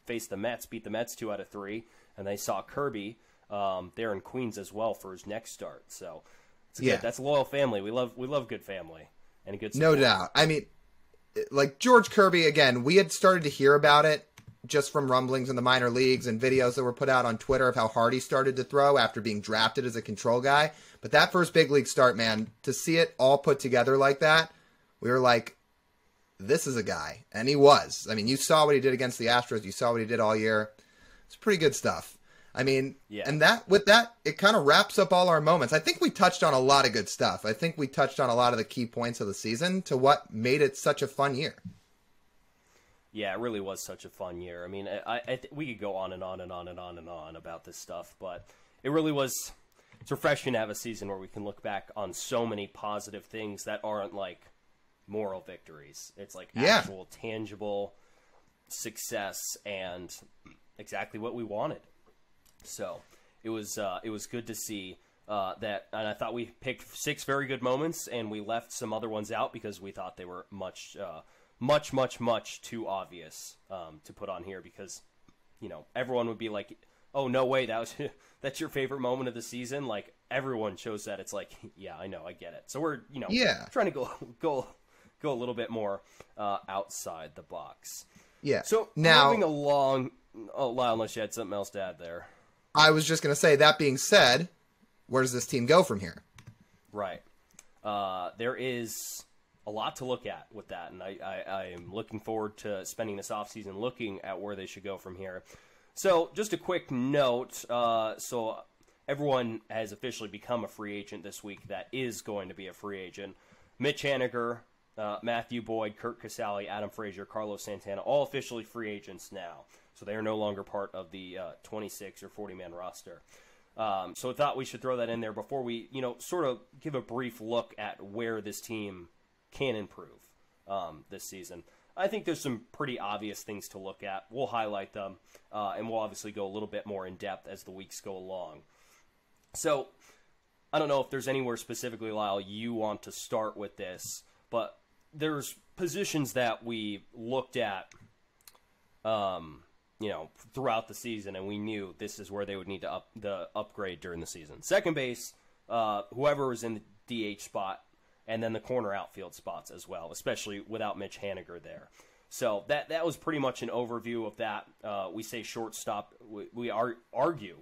faced the Mets, beat the Mets 2 out of 3. And they saw Kirby there in Queens as well for his next start. So it's good. That's a loyal family. We love good family and a good support. No doubt. I mean, like George Kirby, again, we had started to hear about it just from rumblings in the minor leagues and videos that were put out on Twitter of how hard he started to throw after being drafted as a control guy. But that first big league start, man, to see it all put together like that, we were like, this is a guy. And he was. I mean, you saw what he did against the Astros. You saw what he did all year. It's pretty good stuff. I mean, and with that, it kind of wraps up all our moments. I think we touched on a lot of good stuff. I think we touched on a lot of the key points of the season to what made it such a fun year. Yeah, it really was such a fun year. I mean, we could go on and on and on and on and on about this stuff, but it really was. It's refreshing to have a season where we can look back on so many positive things that aren't like moral victories. It's like actual, tangible success and exactly what we wanted. So it was good to see that, and I thought we picked 6 very good moments, and we left some other ones out because we thought they were much too obvious to put on here because, everyone would be like, oh, no way, that's your favorite moment of the season? Like, everyone chose that. It's like, yeah, I know, I get it. So we're, trying to go a little bit more outside the box. Yeah. So now, moving along, Lyle, unless you had something else to add there. I was just going to say, that being said, where does this team go from here? Right. There is a lot to look at with that, and I am looking forward to spending this offseason looking at where they should go from here. So just a quick note. So everyone has officially become a free agent this week that is going to be a free agent. Mitch Haniger, Matthew Boyd, Kurt Casale, Adam Frazier, Carlos Santana, all officially free agents now. So they are no longer part of the 26 or 40-man roster. So I thought we should throw that in there before we, sort of give a brief look at where this team can improve this season. I think there's some pretty obvious things to look at. We'll highlight them, and we'll obviously go a little bit more in depth as the weeks go along. So I don't know if there's anywhere specifically, Lyle, you want to start with this, but there's positions that we looked at, throughout the season, and we knew this is where they would need to upgrade during the season. Second base, whoever was in the DH spot, and then the corner outfield spots as well, especially without Mitch Haniger there. So that was pretty much an overview of that. We say shortstop. We argue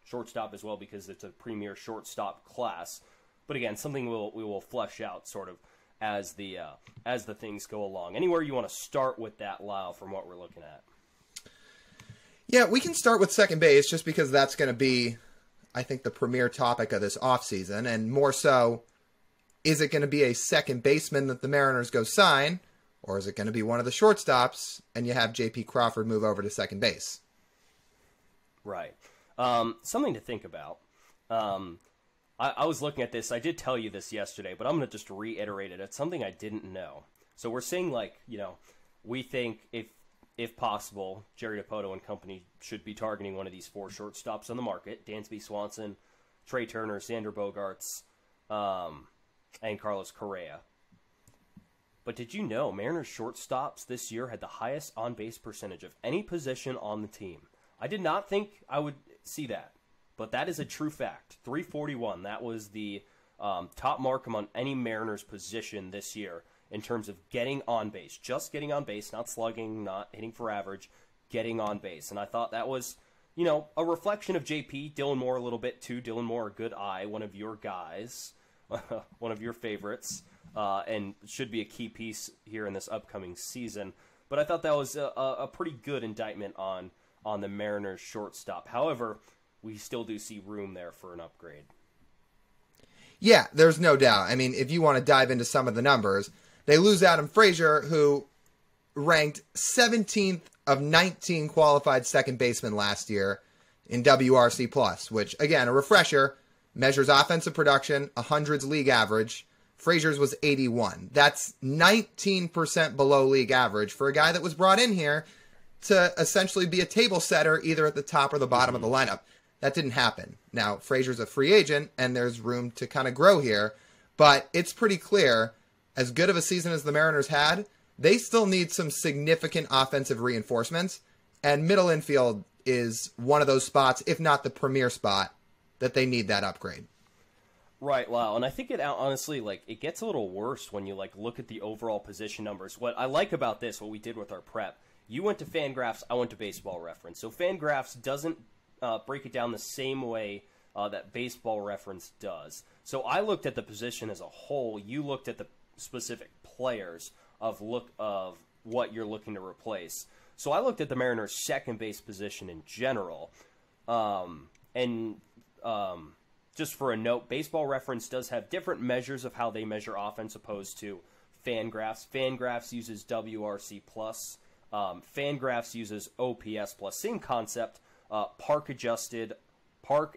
shortstop as well because it's a premier shortstop class. But again, something we will flesh out sort of as the things go along. Anywhere you want to start with that, Lyle, from what we're looking at? Yeah, we can start with second base just because that's going to be, I think, the premier topic of this offseason. And more so, is it going to be a second baseman that the Mariners go sign, or is it going to be one of the shortstops and you have J.P. Crawford move over to second base? Right. Something to think about. I was looking at this. I did tell you this yesterday, but I'm going to just reiterate it. It's something I didn't know. So we're saying, we think if possible, Jerry Dipoto and company should be targeting one of these four shortstops on the market: Dansby Swanson, Trey Turner, Xander Bogaerts, and Carlos Correa. But did you know Mariners shortstops this year had the highest on-base percentage of any position on the team? I did not think I would see that, but that is a true fact. 341, that was the top mark among any Mariners position this year in terms of getting on base. Just getting on base, not slugging, not hitting for average, getting on base. And I thought that was, a reflection of JP. Dylan Moore a little bit too. Dylan Moore, a good eye, one of your guys, one of your favorites, and should be a key piece here in this upcoming season. But I thought that was a pretty good indictment on the Mariners shortstop. However, we still do see room there for an upgrade. Yeah, there's no doubt. I mean, if you want to dive into some of the numbers, they lose Adam Frazier, who ranked 17th of 19 qualified second basemen last year in WRC+, which, again, a refresher, measures offensive production, a hundreds league average. Frazier's was 81. That's 19% below league average for a guy that was brought in here to essentially be a table setter either at the top or the bottom of the lineup. That didn't happen. Now, Frazier's a free agent, and there's room to kind of grow here, but it's pretty clear, as good of a season as the Mariners had, they still need some significant offensive reinforcements, and middle infield is one of those spots, if not the premier spot, that they need that upgrade. Right, wow, and I think it honestly, it gets a little worse when you, look at the overall position numbers. What I like about this, what we did with our prep, you went to Fangraphs, I went to Baseball Reference. So Fangraphs doesn't break it down the same way that Baseball Reference does. So I looked at the position as a whole. You looked at the specific players of what you're looking to replace. So I looked at the Mariners' second base position in general. Just for a note, Baseball Reference does have different measures of how they measure offense opposed to Fangraphs. Fangraphs uses WRC+. Fangraphs uses OPS+. Same concept. Park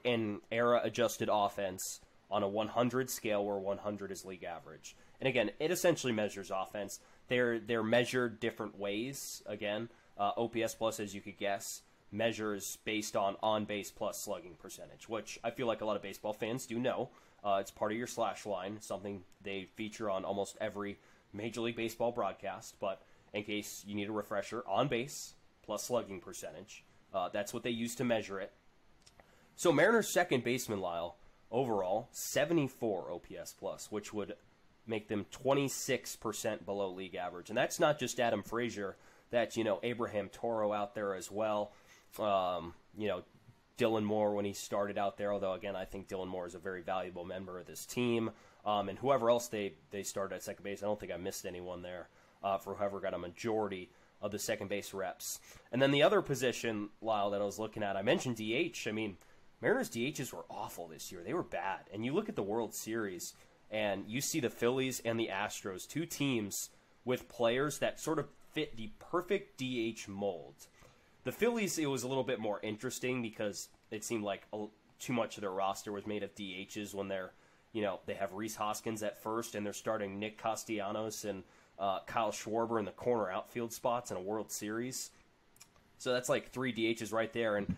and era adjusted offense on a 100 scale where 100 is league average. And again, it essentially measures offense. They're measured different ways. Again, OPS+, as you could guess, measures based on base plus slugging percentage, which I feel like a lot of baseball fans do know. It's part of your slash line, something they feature on almost every Major League Baseball broadcast. But in case you need a refresher, on base plus slugging percentage. That's what they use to measure it. So Mariners' second baseman, Lyle, overall, 74 OPS+, which would make them 26% below league average. And that's not just Adam Frazier. That's, Abraham Toro out there as well. Dylan Moore when he started out there, although, again, I think Dylan Moore is a very valuable member of this team. And whoever else they started at second base, I don't think I missed anyone there for whoever got a majority of the second base reps. And then the other position, Lyle, that I was looking at, I mentioned DH. I mean, Mariners DHs were awful this year. They were bad. And you look at the World Series, and you see the Phillies and the Astros, two teams with players that sort of fit the perfect DH mold. The Phillies, it was a little bit more interesting because it seemed like too much of their roster was made of DHs when they have Rhys Hoskins at first, and they're starting Nick Castellanos and Kyle Schwarber in the corner outfield spots in a World Series. So that's like 3 DHs right there. And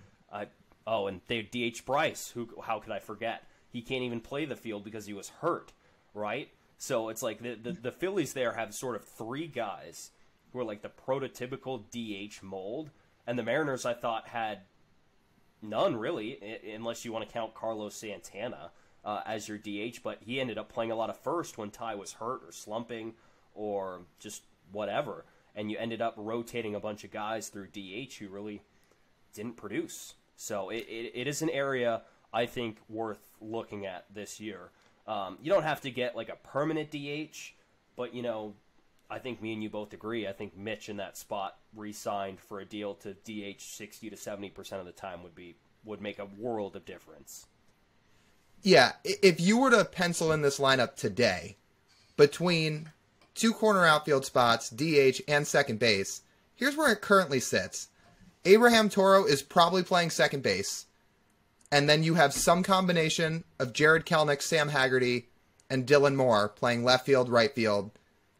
and they DH Bryce, how could I forget? He can't even play the field because he was hurt, right? So it's like the Phillies there have sort of 3 guys who are like the prototypical DH mold, and the Mariners, I thought, had none really, unless you want to count Carlos Santana as your DH, but he ended up playing a lot of first when Ty was hurt or slumping or just whatever, and you ended up rotating a bunch of guys through DH who really didn't produce. So it is an area I think worth looking at this year. You don't have to get like a permanent DH, but I think me and you both agree. I think Mitch in that spot re-signed for a deal to DH 60 to 70% of the time would make a world of difference. Yeah, if you were to pencil in this lineup today between 2 corner outfield spots, DH and second base, here's where it currently sits. Abraham Toro is probably playing second base, and then you have some combination of Jared Kelenic, Sam Haggerty, and Dylan Moore playing left field, right field,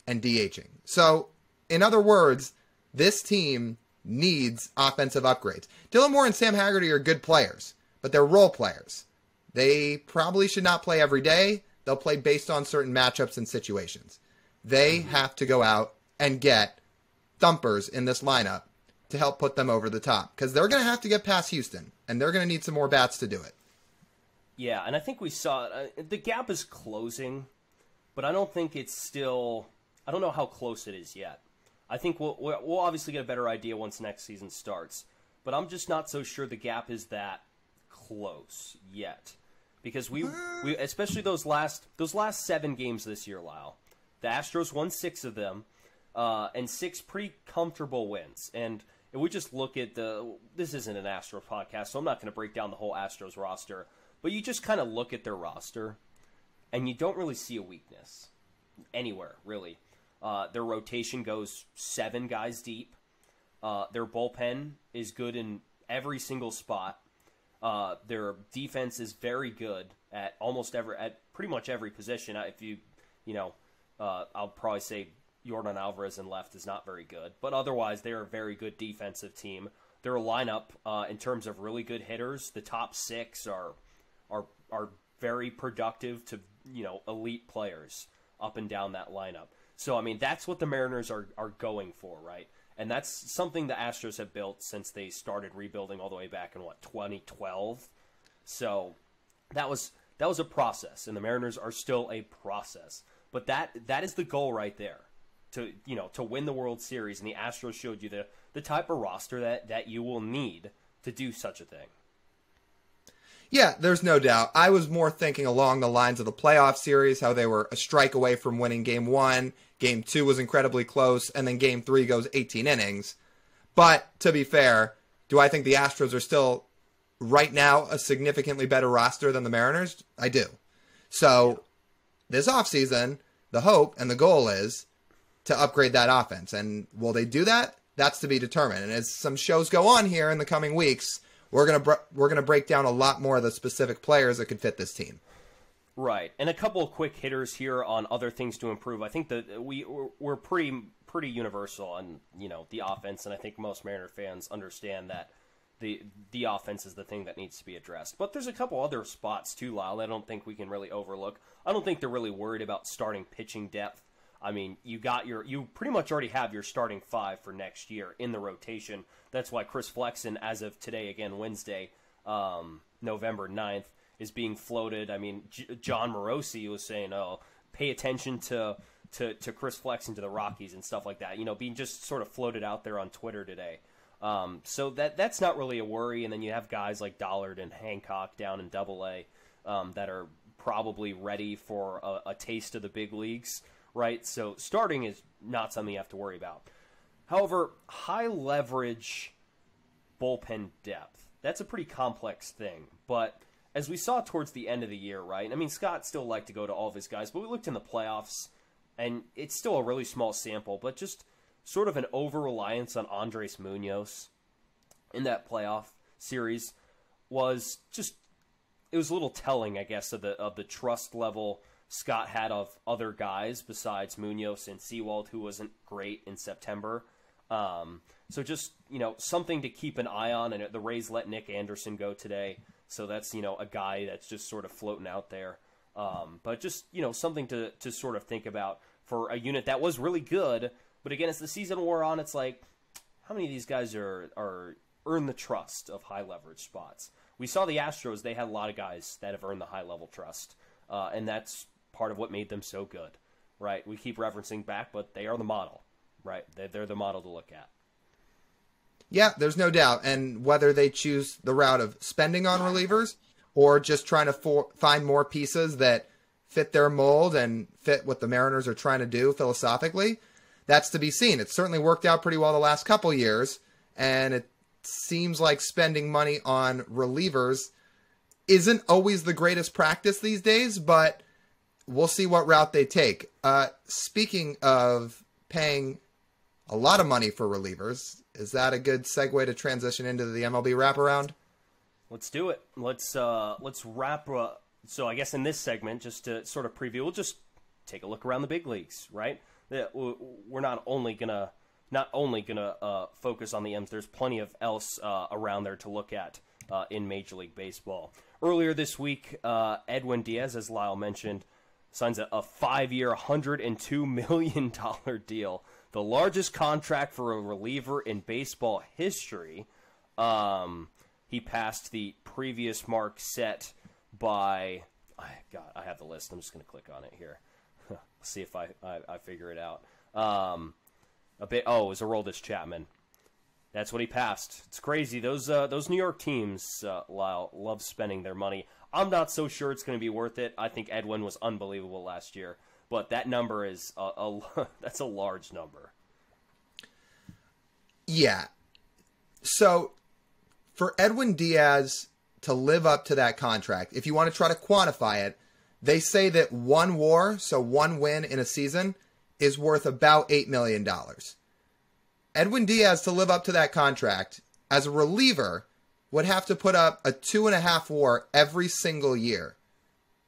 and DHing. So, in other words, this team needs offensive upgrades. Dylan Moore and Sam Haggerty are good players, but they're role players. They probably should not play every day. They'll play based on certain matchups and situations. They have to go out and get thumpers in this lineup to help put them over the top, because they're going to have to get past Houston, and they're going to need some more bats to do it. Yeah, and I think we saw the gap is closing, but I don't think it's still. I don't know how close it is yet. I think we'll obviously get a better idea once next season starts, but I'm just not so sure the gap is that close yet, because we especially those last 7 games this year, Lyle. The Astros won 6 of them, and 6 pretty comfortable wins. And if we just look at this isn't an Astros podcast, so I'm not going to break down the whole Astros roster, but you just kind of look at their roster, and you don't really see a weakness anywhere, really. Their rotation goes 7 guys deep. Their bullpen is good in every single spot. Their defense is very good at pretty much every position. I'll probably say Yordan Alvarez in left is not very good, but otherwise they're a very good defensive team. Their lineup, in terms of really good hitters, the top 6 are very productive to elite players up and down that lineup. So I mean that's what the Mariners are going for, right? And that's something the Astros have built since they started rebuilding all the way back in 2012. So that was a process, and the Mariners are still a process. But that is the goal right there, to win the World Series, and the Astros showed you the type of roster that you will need to do such a thing. Yeah, there's no doubt. I was more thinking along the lines of the playoff series, how they were a strike away from winning Game 1, Game 2 was incredibly close, and then Game 3 goes 18 innings. But, to be fair, do I think the Astros are still, right now, a significantly better roster than the Mariners? I do. So, this offseason, the hope and the goal is to upgrade that offense. And will they do that? That's to be determined. And as some shows go on here in the coming weeks, we're gonna break down a lot more of the specific players that could fit this team. Right, and a couple of quick hitters here on other things to improve. I think that we're pretty universal on the offense, and I think most Mariner fans understand that the offense is the thing that needs to be addressed. But there's a couple other spots too, Lyle, I don't think we can really overlook. I don't think they're really worried about starting pitching depth. I mean, you pretty much already have your starting 5 for next year in the rotation. That's why Chris Flexen, as of today, again, Wednesday, November 9th, is being floated. I mean, John Morosi was saying, pay attention to Chris Flexen to the Rockies and stuff like that. Being just sort of floated out there on Twitter today. So that's not really a worry. And then you have guys like Dollard and Hancock down in Double-A that are probably ready for a taste of the big leagues. Right, so starting is not something you have to worry about. However, high leverage bullpen depth, that's a pretty complex thing. But as we saw towards the end of the year, right? I mean, Scott still liked to go to all of his guys, but we looked in the playoffs, and it's still a really small sample, but just sort of an over-reliance on Andres Munoz in that playoff series was just, it was a little telling, I guess, of the trust level Scott had of other guys besides Munoz and Sewald, who wasn't great in September. So just, something to keep an eye on. And the Rays let Nick Anderson go today. So that's, a guy that's just sort of floating out there. But just, something to sort of think about for a unit that was really good. But again, as the season wore on, it's like, how many of these guys are earn the trust of high leverage spots? We saw the Astros, they had a lot of guys that have earned the high level trust. And that's part of what made them so good, right? We keep referencing back, but they are the model, right? They're the model to look at. Yeah, there's no doubt. And whether they choose the route of spending on relievers or just trying to find more pieces that fit their mold and fit what the Mariners are trying to do philosophically, that's to be seen. It's certainly worked out pretty well the last couple years, and it seems like spending money on relievers isn't always the greatest practice these days, but we'll see what route they take. Speaking of paying a lot of money for relievers, is that a good segue to transition into the MLB Wraparound? Let's do it. Let's wrap. So I guess in this segment, just to sort of preview, we'll just take a look around the big leagues, right? We're not only gonna focus on the M's. There's plenty of else around there to look at in Major League Baseball. Earlier this week, Edwin Diaz, as Lyle mentioned, signs a 5-year, $102 million deal, the largest contract for a reliever in baseball history. He passed the previous mark set by, I have the list. I'm just going to click on it here. See if I figure it out. It was Aroldis Chapman. That's what he passed. It's crazy. Those New York teams, Lyle, love spending their money. I'm not so sure it's going to be worth it. I think Edwin was unbelievable last year, but that number is that's a large number. Yeah. So for Edwin Diaz to live up to that contract, if you want to try to quantify it, they say that one WAR, so one win in a season, is worth about $8 million. Edwin Diaz, to live up to that contract, as a reliever, would have to put up a 2.5 WAR every single year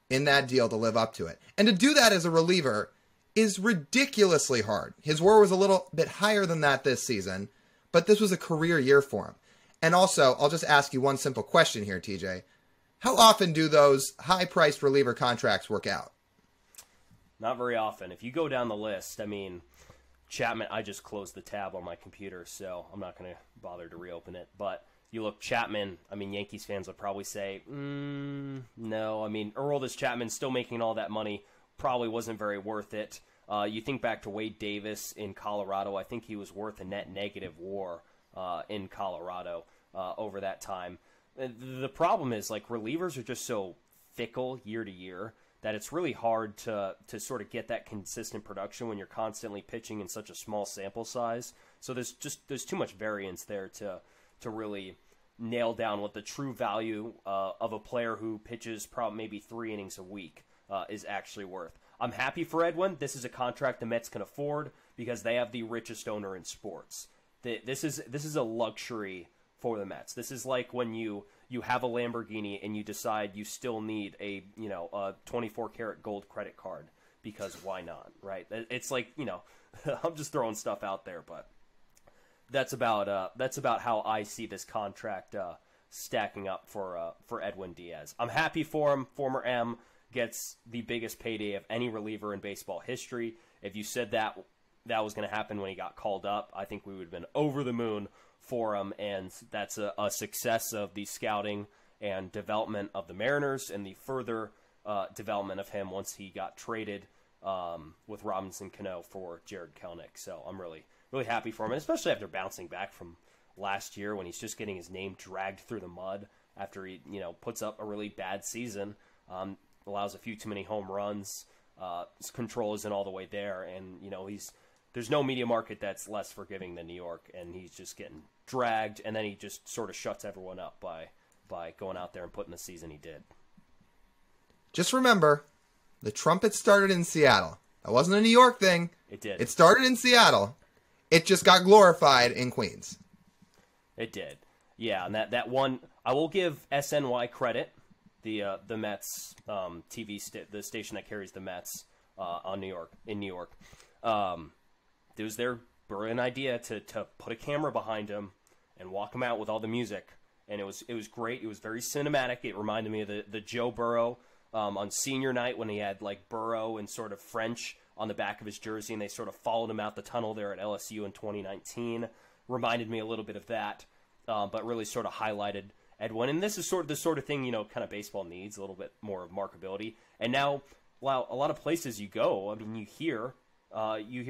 in that deal to live up to it. And to do that as a reliever is ridiculously hard. His WAR was a little bit higher than that this season, but this was a career year for him. And also, I'll just ask you one simple question here, TJ. How often do those high-priced reliever contracts work out? Not very often. If you go down the list, I mean, Chapman, I just closed the tab on my computer, so I'm not going to bother to reopen it. But you look, Chapman, I mean, Yankees fans would probably say, no. I mean, Aroldis Chapman still making all that money probably wasn't very worth it. You think back to Wade Davis in Colorado. I think he was worth a net negative WAR in Colorado over that time. The problem is, like, relievers are just so fickle year to year that it's really hard to sort of get that consistent production when you're constantly pitching in such a small sample size. So there's too much variance there to really nail down what the true value of a player who pitches probably maybe 3 innings a week is actually worth. I'm happy for Edwin. This is a contract the Mets can afford because they have the richest owner in sports. This is a luxury for the Mets. This is like when you have a Lamborghini and you decide you still need a 24 karat gold credit card because why not, right? It's like, I'm just throwing stuff out there, but that's about how I see this contract stacking up for Edwin Diaz. I'm happy for him. Former M gets the biggest payday of any reliever in baseball history. If you said that was going to happen when he got called up, I think we would have been over the moon for him, and that's a success of the scouting and development of the Mariners and the further development of him once he got traded with Robinson Cano for Jared Kelenic. So I'm really, really happy for him, and especially after bouncing back from last year when he's just getting his name dragged through the mud after he puts up a really bad season, allows a few too many home runs, his control isn't all the way there, and there's no media market that's less forgiving than New York, and he's just getting dragged, and then he just sort of shuts everyone up by going out there and putting the season he did. Just remember, the trumpet started in Seattle. That wasn't a New York thing. It did. It started in Seattle. It just got glorified in Queens. It did. Yeah, and that one, I will give SNY credit, the Mets the station that carries the Mets in New York. It was their brilliant idea to put a camera behind him and walk him out with all the music, and it was great. It was very cinematic. It reminded me of the Joe Burrow on senior night when he had like Burrow in sort of French on the back of his jersey, and they sort of followed him out the tunnel there at LSU in 2019. Reminded me a little bit of that, but really sort of highlighted Edwin. And this is sort of the sort of thing, kind of baseball needs, a little bit more of markability. And now, while a lot of places you go, I mean, you hear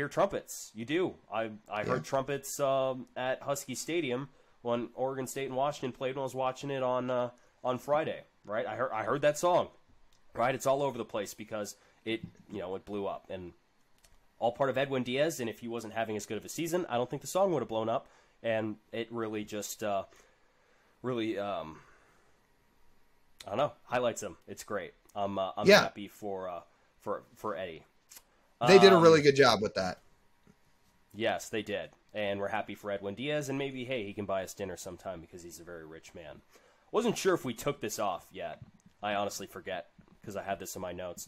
trumpets. You do. I heard trumpets at Husky Stadium when Oregon State and Washington played when I was watching it on Friday, right? I heard that song, right? It's all over the place because it blew up, and all part of Edwin Diaz. And if he wasn't having as good of a season, I don't think the song would have blown up. And it really just I don't know, highlights him. It's great. I'm happy for Eddie. They did a really good job with that. Yes, they did. And we're happy for Edwin Diaz, and maybe, hey, he can buy us dinner sometime because he's a very rich man. Wasn't sure if we took this off yet. I honestly forget because I had this in my notes.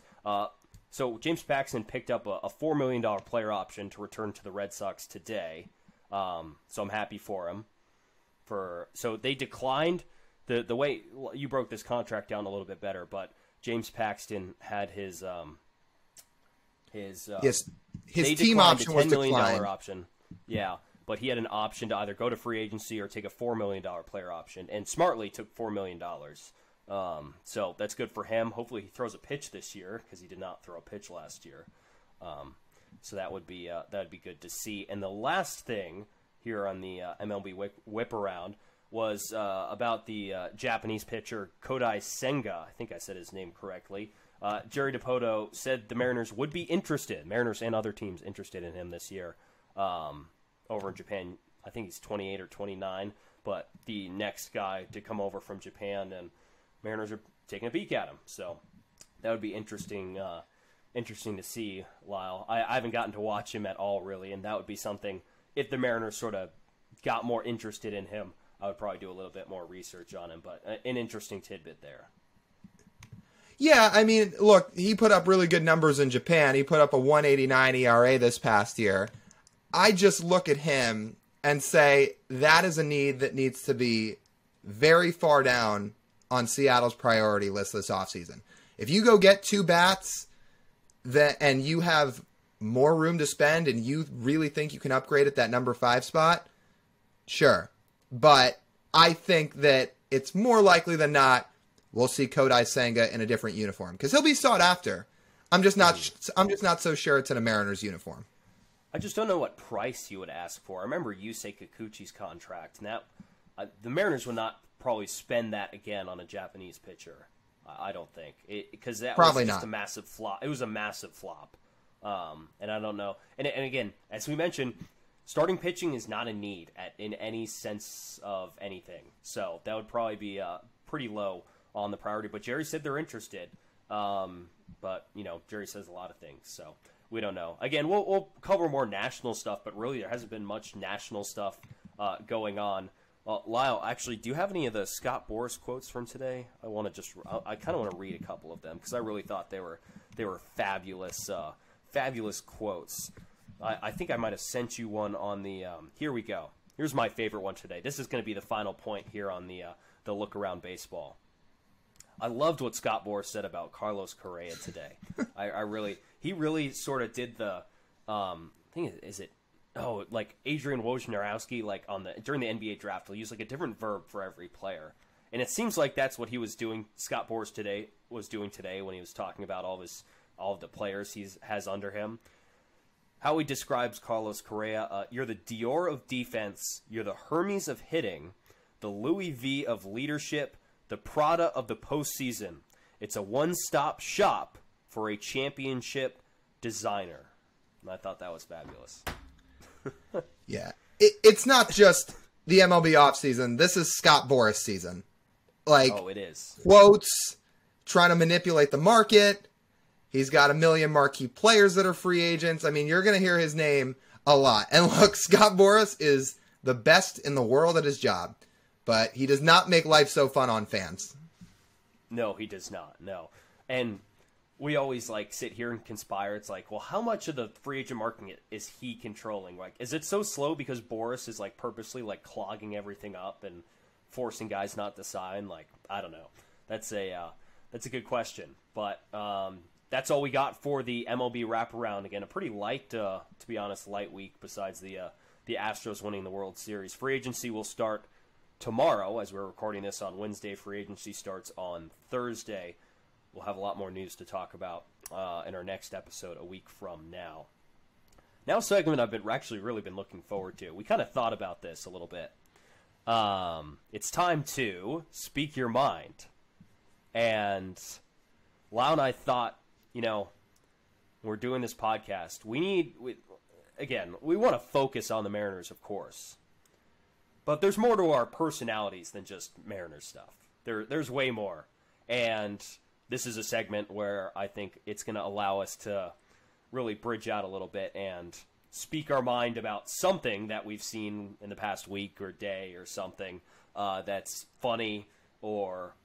So James Paxton picked up a $4 million player option to return to the Red Sox today. So I'm happy for him. So they declined the way you broke this contract down a little bit better, but James Paxton had his team option was $10 million declined. option. Yeah, but he had an option to either go to free agency or take a $4 million player option, and smartly took $4 million. So that's good for him. Hopefully he throws a pitch this year because he did not throw a pitch last year. So that would be good to see. And the last thing here on the MLB whip around was about the Japanese pitcher Kodai Senga. I think I said his name correctly. Jerry Dipoto said the Mariners would be interested, Mariners and other teams interested in him this year over in Japan. I think he's 28 or 29, but the next guy to come over from Japan, and Mariners are taking a peek at him. So that would be interesting to see, Lyle. I haven't gotten to watch him at all, really, and that would be something, if the Mariners sort of got more interested in him, I would probably do a little bit more research on him, but an interesting tidbit there. Yeah, I mean, look, he put up really good numbers in Japan. He put up a 1.89 ERA this past year. I just look at him and say that is a need that needs to be very far down on Seattle's priority list this offseason. If you go get two bats and you have more room to spend and you really think you can upgrade at that number 5 spot, sure. But I think that it's more likely than not we'll see Kodai Senga in a different uniform because he'll be sought after. I'm just not so sure it's in a Mariners uniform. I just don't know what price you would ask for. I remember Yusei Kikuchi's contract, and that the Mariners would not probably spend that again on a Japanese pitcher. I don't think, because that probably was just not. a massive flop. It was a massive flop, and I don't know. And again, as we mentioned, starting pitching is not a need in any sense of anything. So that would probably be pretty low on the priority. But Jerry said they're interested. But Jerry says a lot of things, so we don't know. Again, we'll cover more national stuff, but really there hasn't been much national stuff going on. Lyle, actually, do you have any of the Scott Boras quotes from today? I kind of want to read a couple of them because I really thought they were fabulous, fabulous quotes. I think I might have sent you one on the. Here we go. Here's my favorite one today. This is going to be the final point here on the look around baseball. I loved what Scott Boras said about Carlos Correa today. He really sort of did the. I think is it. Oh, like Adrian Wojnarowski, like during the NBA draft, he'll use like a different verb for every player, and it seems like that's what he was doing. Scott Boras was doing today when he was talking about all of the players he has under him. How he describes Carlos Correa: "You're the Dior of defense. You're the Hermes of hitting, the Louis V of leadership, the Prada of the postseason. It's a one-stop shop for a championship designer." And I thought that was fabulous. Yeah. It's not just the MLB offseason. This is Scott Boras season. Like, oh, it is. Quotes, trying to manipulate the market. He's got a million marquee players that are free agents. I mean, you're going to hear his name a lot. And look, Scott Boras is the best in the world at his job, but he does not make life so fun on fans. No, he does not. No. And we always like sit here and conspire. It's like, well, how much of the free agent market is he controlling? Like, is it so slow because Boras is like purposely like clogging everything up and forcing guys not to sign? Like, I don't know. That's a good question. But that's all we got for the MLB Wraparound. Again, a pretty light, to be honest, light week besides the Astros winning the World Series. Free agency will start tomorrow, as we're recording this on Wednesday. Free agency starts on Thursday. We'll have a lot more news to talk about in our next episode a week from now. Now, a segment I've actually really been looking forward to. We kind of thought about this a little bit. It's time to speak your mind. And Lyle and I thought, we're doing this podcast. We want to focus on the Mariners, of course. But there's more to our personalities than just Mariners stuff. There's way more. And this is a segment where I think it's going to allow us to really bridge out a little bit and speak our mind about something that we've seen in the past week or day or something that's funny or,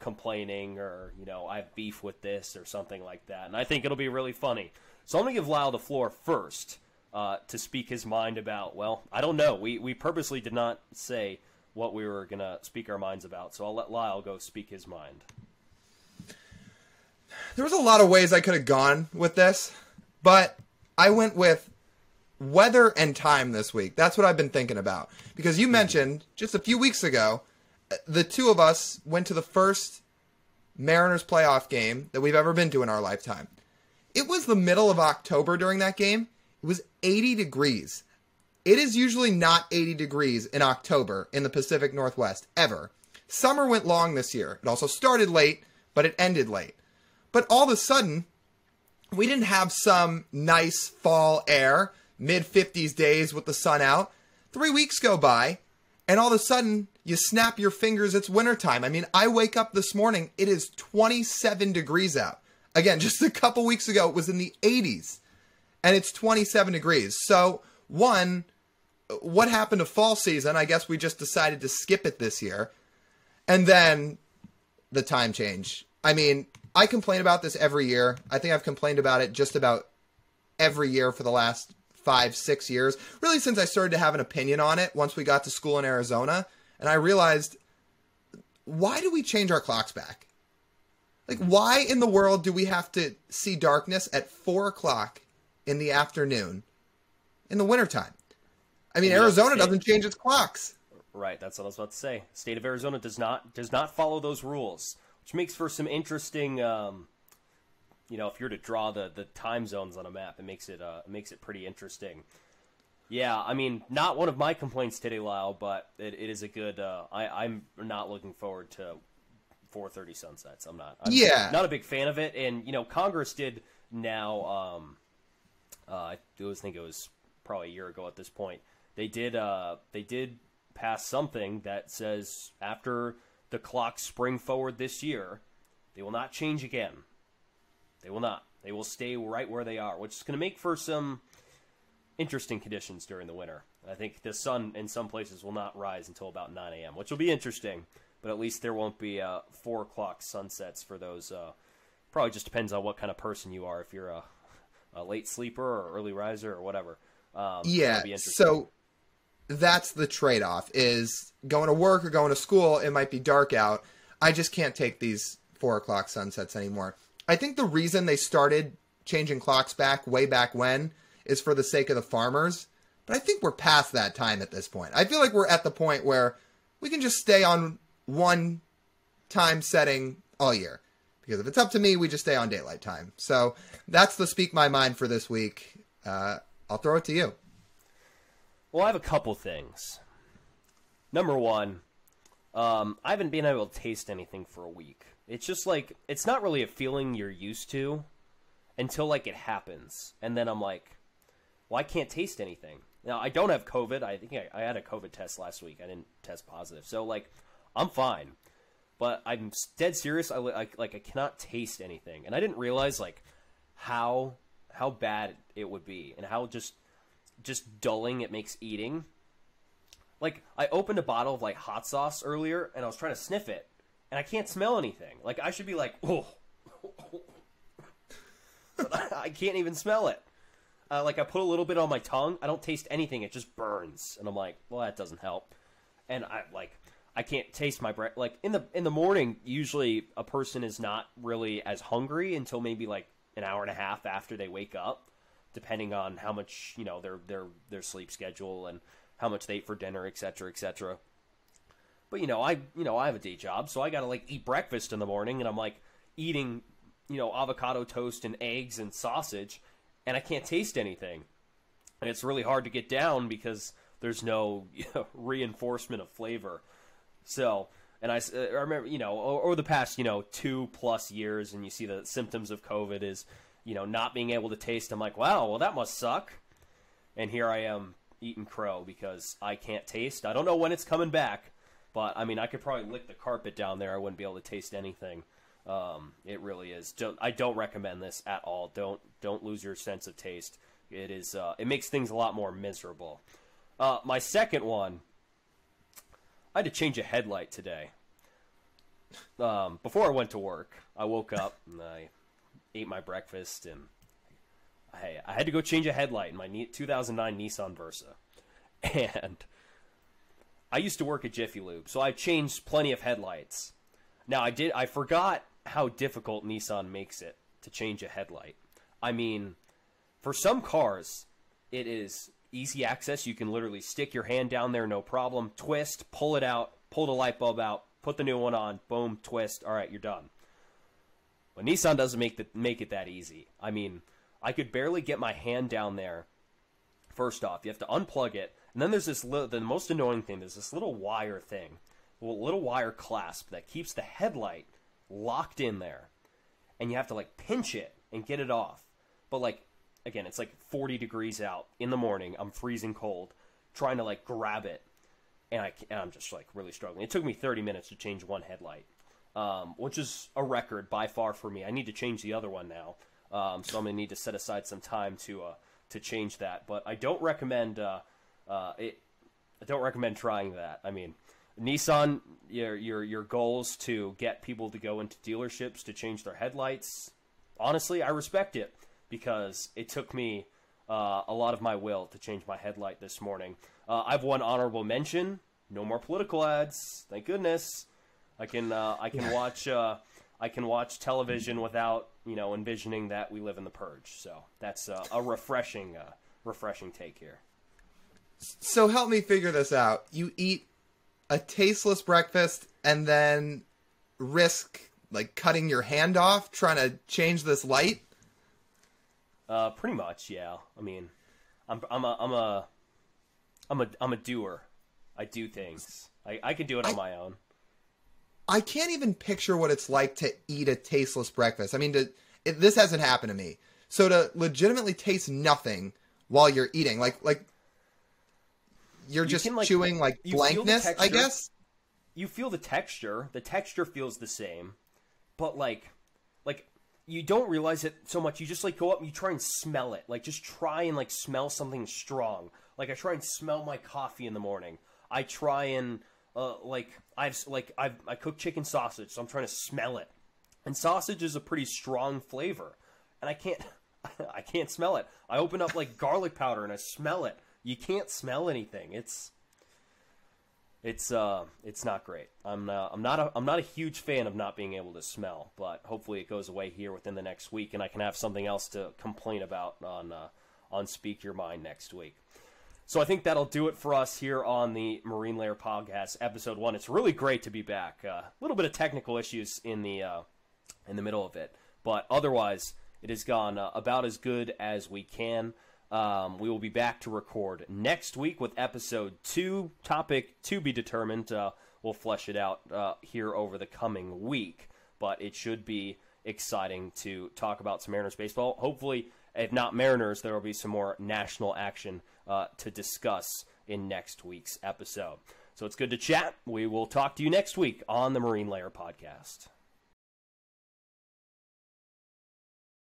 complaining or, I have beef with this or something like that. And I think it'll be really funny. So I'm going to give Lyle the floor first to speak his mind about, well, I don't know. We purposely did not say what we were going to speak our minds about. So I'll let Lyle go speak his mind. There was a lot of ways I could have gone with this, but I went with weather and time this week. That's what I've been thinking about. Because you mentioned just a few weeks ago, the two of us went to the first Mariners playoff game that we've ever been to in our lifetime. It was the middle of October during that game. It was 80 degrees. It is usually not 80 degrees in October in the Pacific Northwest, ever. Summer went long this year. It also started late, but it ended late. But all of a sudden, we didn't have some nice fall air, mid-50s days with the sun out. 3 weeks go by, and all of a sudden, you snap your fingers, it's wintertime. I mean, I wake up this morning, it is 27 degrees out. Again, just a couple weeks ago, it was in the 80s, and it's 27 degrees. So, one, what happened to fall season? I guess we just decided to skip it this year. And then, the time change. I mean, I complain about this every year. I think I've complained about it just about every year for the last 5-6 years. Really since I started to have an opinion on it once we got to school in Arizona. And I realized, why do we change our clocks back? Like, why in the world do we have to see darkness at 4 o'clock in the afternoon in the wintertime? I mean, Arizona doesn't change its clocks. Right, that's what I was about to say. State of Arizona does not follow those rules. Which makes for some interesting, if you're to draw the time zones on a map, it makes it pretty interesting. Yeah, I mean, not one of my complaints today, Lyle, but it is a good. I'm not looking forward to 4:30 sunsets. I'm not a big fan of it, and Congress did now. I think it was probably a year ago at this point. They did pass something that says after the clocks spring forward this year, they will not change again. They will not. They will stay right where they are, which is going to make for some interesting conditions during the winter. I think the sun in some places will not rise until about 9 a.m., which will be interesting, but at least there won't be 4 o'clock sunsets for those. Probably just depends on what kind of person you are, if you're a late sleeper or early riser or whatever. Yeah, so that's the trade-off, is going to work or going to school, it might be dark out. I just can't take these 4 o'clock sunsets anymore. I think the reason they started changing clocks back way back when is for the sake of the farmers, but I think we're past that time at this point. I feel like we're at the point where we can just stay on one time setting all year. Because if it's up to me, we just stay on daylight time. So that's the Speak My Mind for this week. I'll throw it to you. Well, I have a couple things. Number one, I haven't been able to taste anything for a week. It's just like, it's not really a feeling you're used to until like it happens. And then I'm like, well, I can't taste anything. Now, I don't have COVID. I think I had a COVID test last week. I didn't test positive. So, like, I'm fine. But I'm dead serious. I cannot taste anything. And I didn't realize, like, how bad it would be and how just dulling it makes eating. Like, I opened a bottle of, like, hot sauce earlier, and I was trying to sniff it, and I can't smell anything. Like, I should be like, oh. But I can't even smell it. Like, I put a little bit on my tongue. I don't taste anything. It just burns. And I'm like, well, that doesn't help. And I can't taste my breath. Like, in the morning, usually a person is not really as hungry until maybe, like, an hour and a half after they wake up, depending on how much, you know, their sleep schedule and how much they ate for dinner, et cetera, et cetera. But, I have a day job, so I got to, like, eat breakfast in the morning, and I'm, like, eating, avocado toast and eggs and sausage, and I can't taste anything. And it's really hard to get down because there's no reinforcement of flavor. So, and I remember, over the past, 2+ years, and you see the symptoms of COVID is, not being able to taste. I'm like, wow, well, that must suck. And here I am eating crow because I can't taste. I don't know when it's coming back, but, I mean, I could probably lick the carpet down there. I wouldn't be able to taste anything. It really is. I don't recommend this at all. Don't lose your sense of taste. It is. It makes things a lot more miserable. My second one, I had to change a headlight today. Before I went to work, I woke up and I ate my breakfast, and I had to go change a headlight in my 2009 Nissan Versa. And I used to work at Jiffy Lube, so I've changed plenty of headlights. Now, I forgot how difficult Nissan makes it to change a headlight. I mean, for some cars, it is easy access. You can literally stick your hand down there, no problem, twist, pull it out, pull the light bulb out, put the new one on, boom, twist, all right, you're done. But Nissan doesn't make it that easy. I mean, I could barely get my hand down there. First off, you have to unplug it, and then there's the most annoying thing, there's this little wire thing, a little wire clasp that keeps the headlight locked in there. And you have to, like, pinch it and get it off. But, like, again, it's like 40 degrees out in the morning. I'm freezing cold, trying to, like, grab it. And I'm just, like, really struggling. It took me 30 minutes to change one headlight, which is a record by far for me. I need to change the other one now. So I'm going to need to set aside some time to change that. But I don't recommend I don't recommend trying that. I mean, Nissan, your goals to get people to go into dealerships to change their headlights, honestly, I respect it, because it took me a lot of my will to change my headlight this morning. I've won honorable mention. No more political ads. Thank goodness. I can watch television without envisioning that we live in the purge. So that's a refreshing take here. So help me figure this out. You eat a tasteless breakfast and then risk, like, cutting your hand off trying to change this light? Pretty much, yeah. I mean, I'm a doer. I do things. I can do it on my own. I can't even picture what it's like to eat a tasteless breakfast. I mean, this hasn't happened to me. So to legitimately taste nothing while you're eating, like you're just chewing, like, blankness, I guess? You feel the texture. The texture feels the same. But, like, you don't realize it so much. You just, like, go up and you try and smell it. Like, just try and, like, smell something strong. Like, I try and smell my coffee in the morning. I try and, I cook chicken sausage, so I'm trying to smell it. And sausage is a pretty strong flavor. And I can't smell it. I open up, like, garlic powder and I smell it. You can't smell anything. It's not great. I'm not a huge fan of not being able to smell, but hopefully it goes away here within the next week, and I can have something else to complain about on Speak Your Mind next week. So I think that'll do it for us here on the Marine Layer Podcast, Episode 1. It's really great to be back. A little bit of technical issues in the middle of it, but otherwise it has gone about as good as we can. We will be back to record next week with Episode 2, topic to be determined. We'll flesh it out here over the coming week, but it should be exciting to talk about some Mariners baseball. Hopefully if not Mariners, there will be some more national action to discuss in next week's episode. So it's good to chat. We will talk to you next week on the Marine Layer Podcast.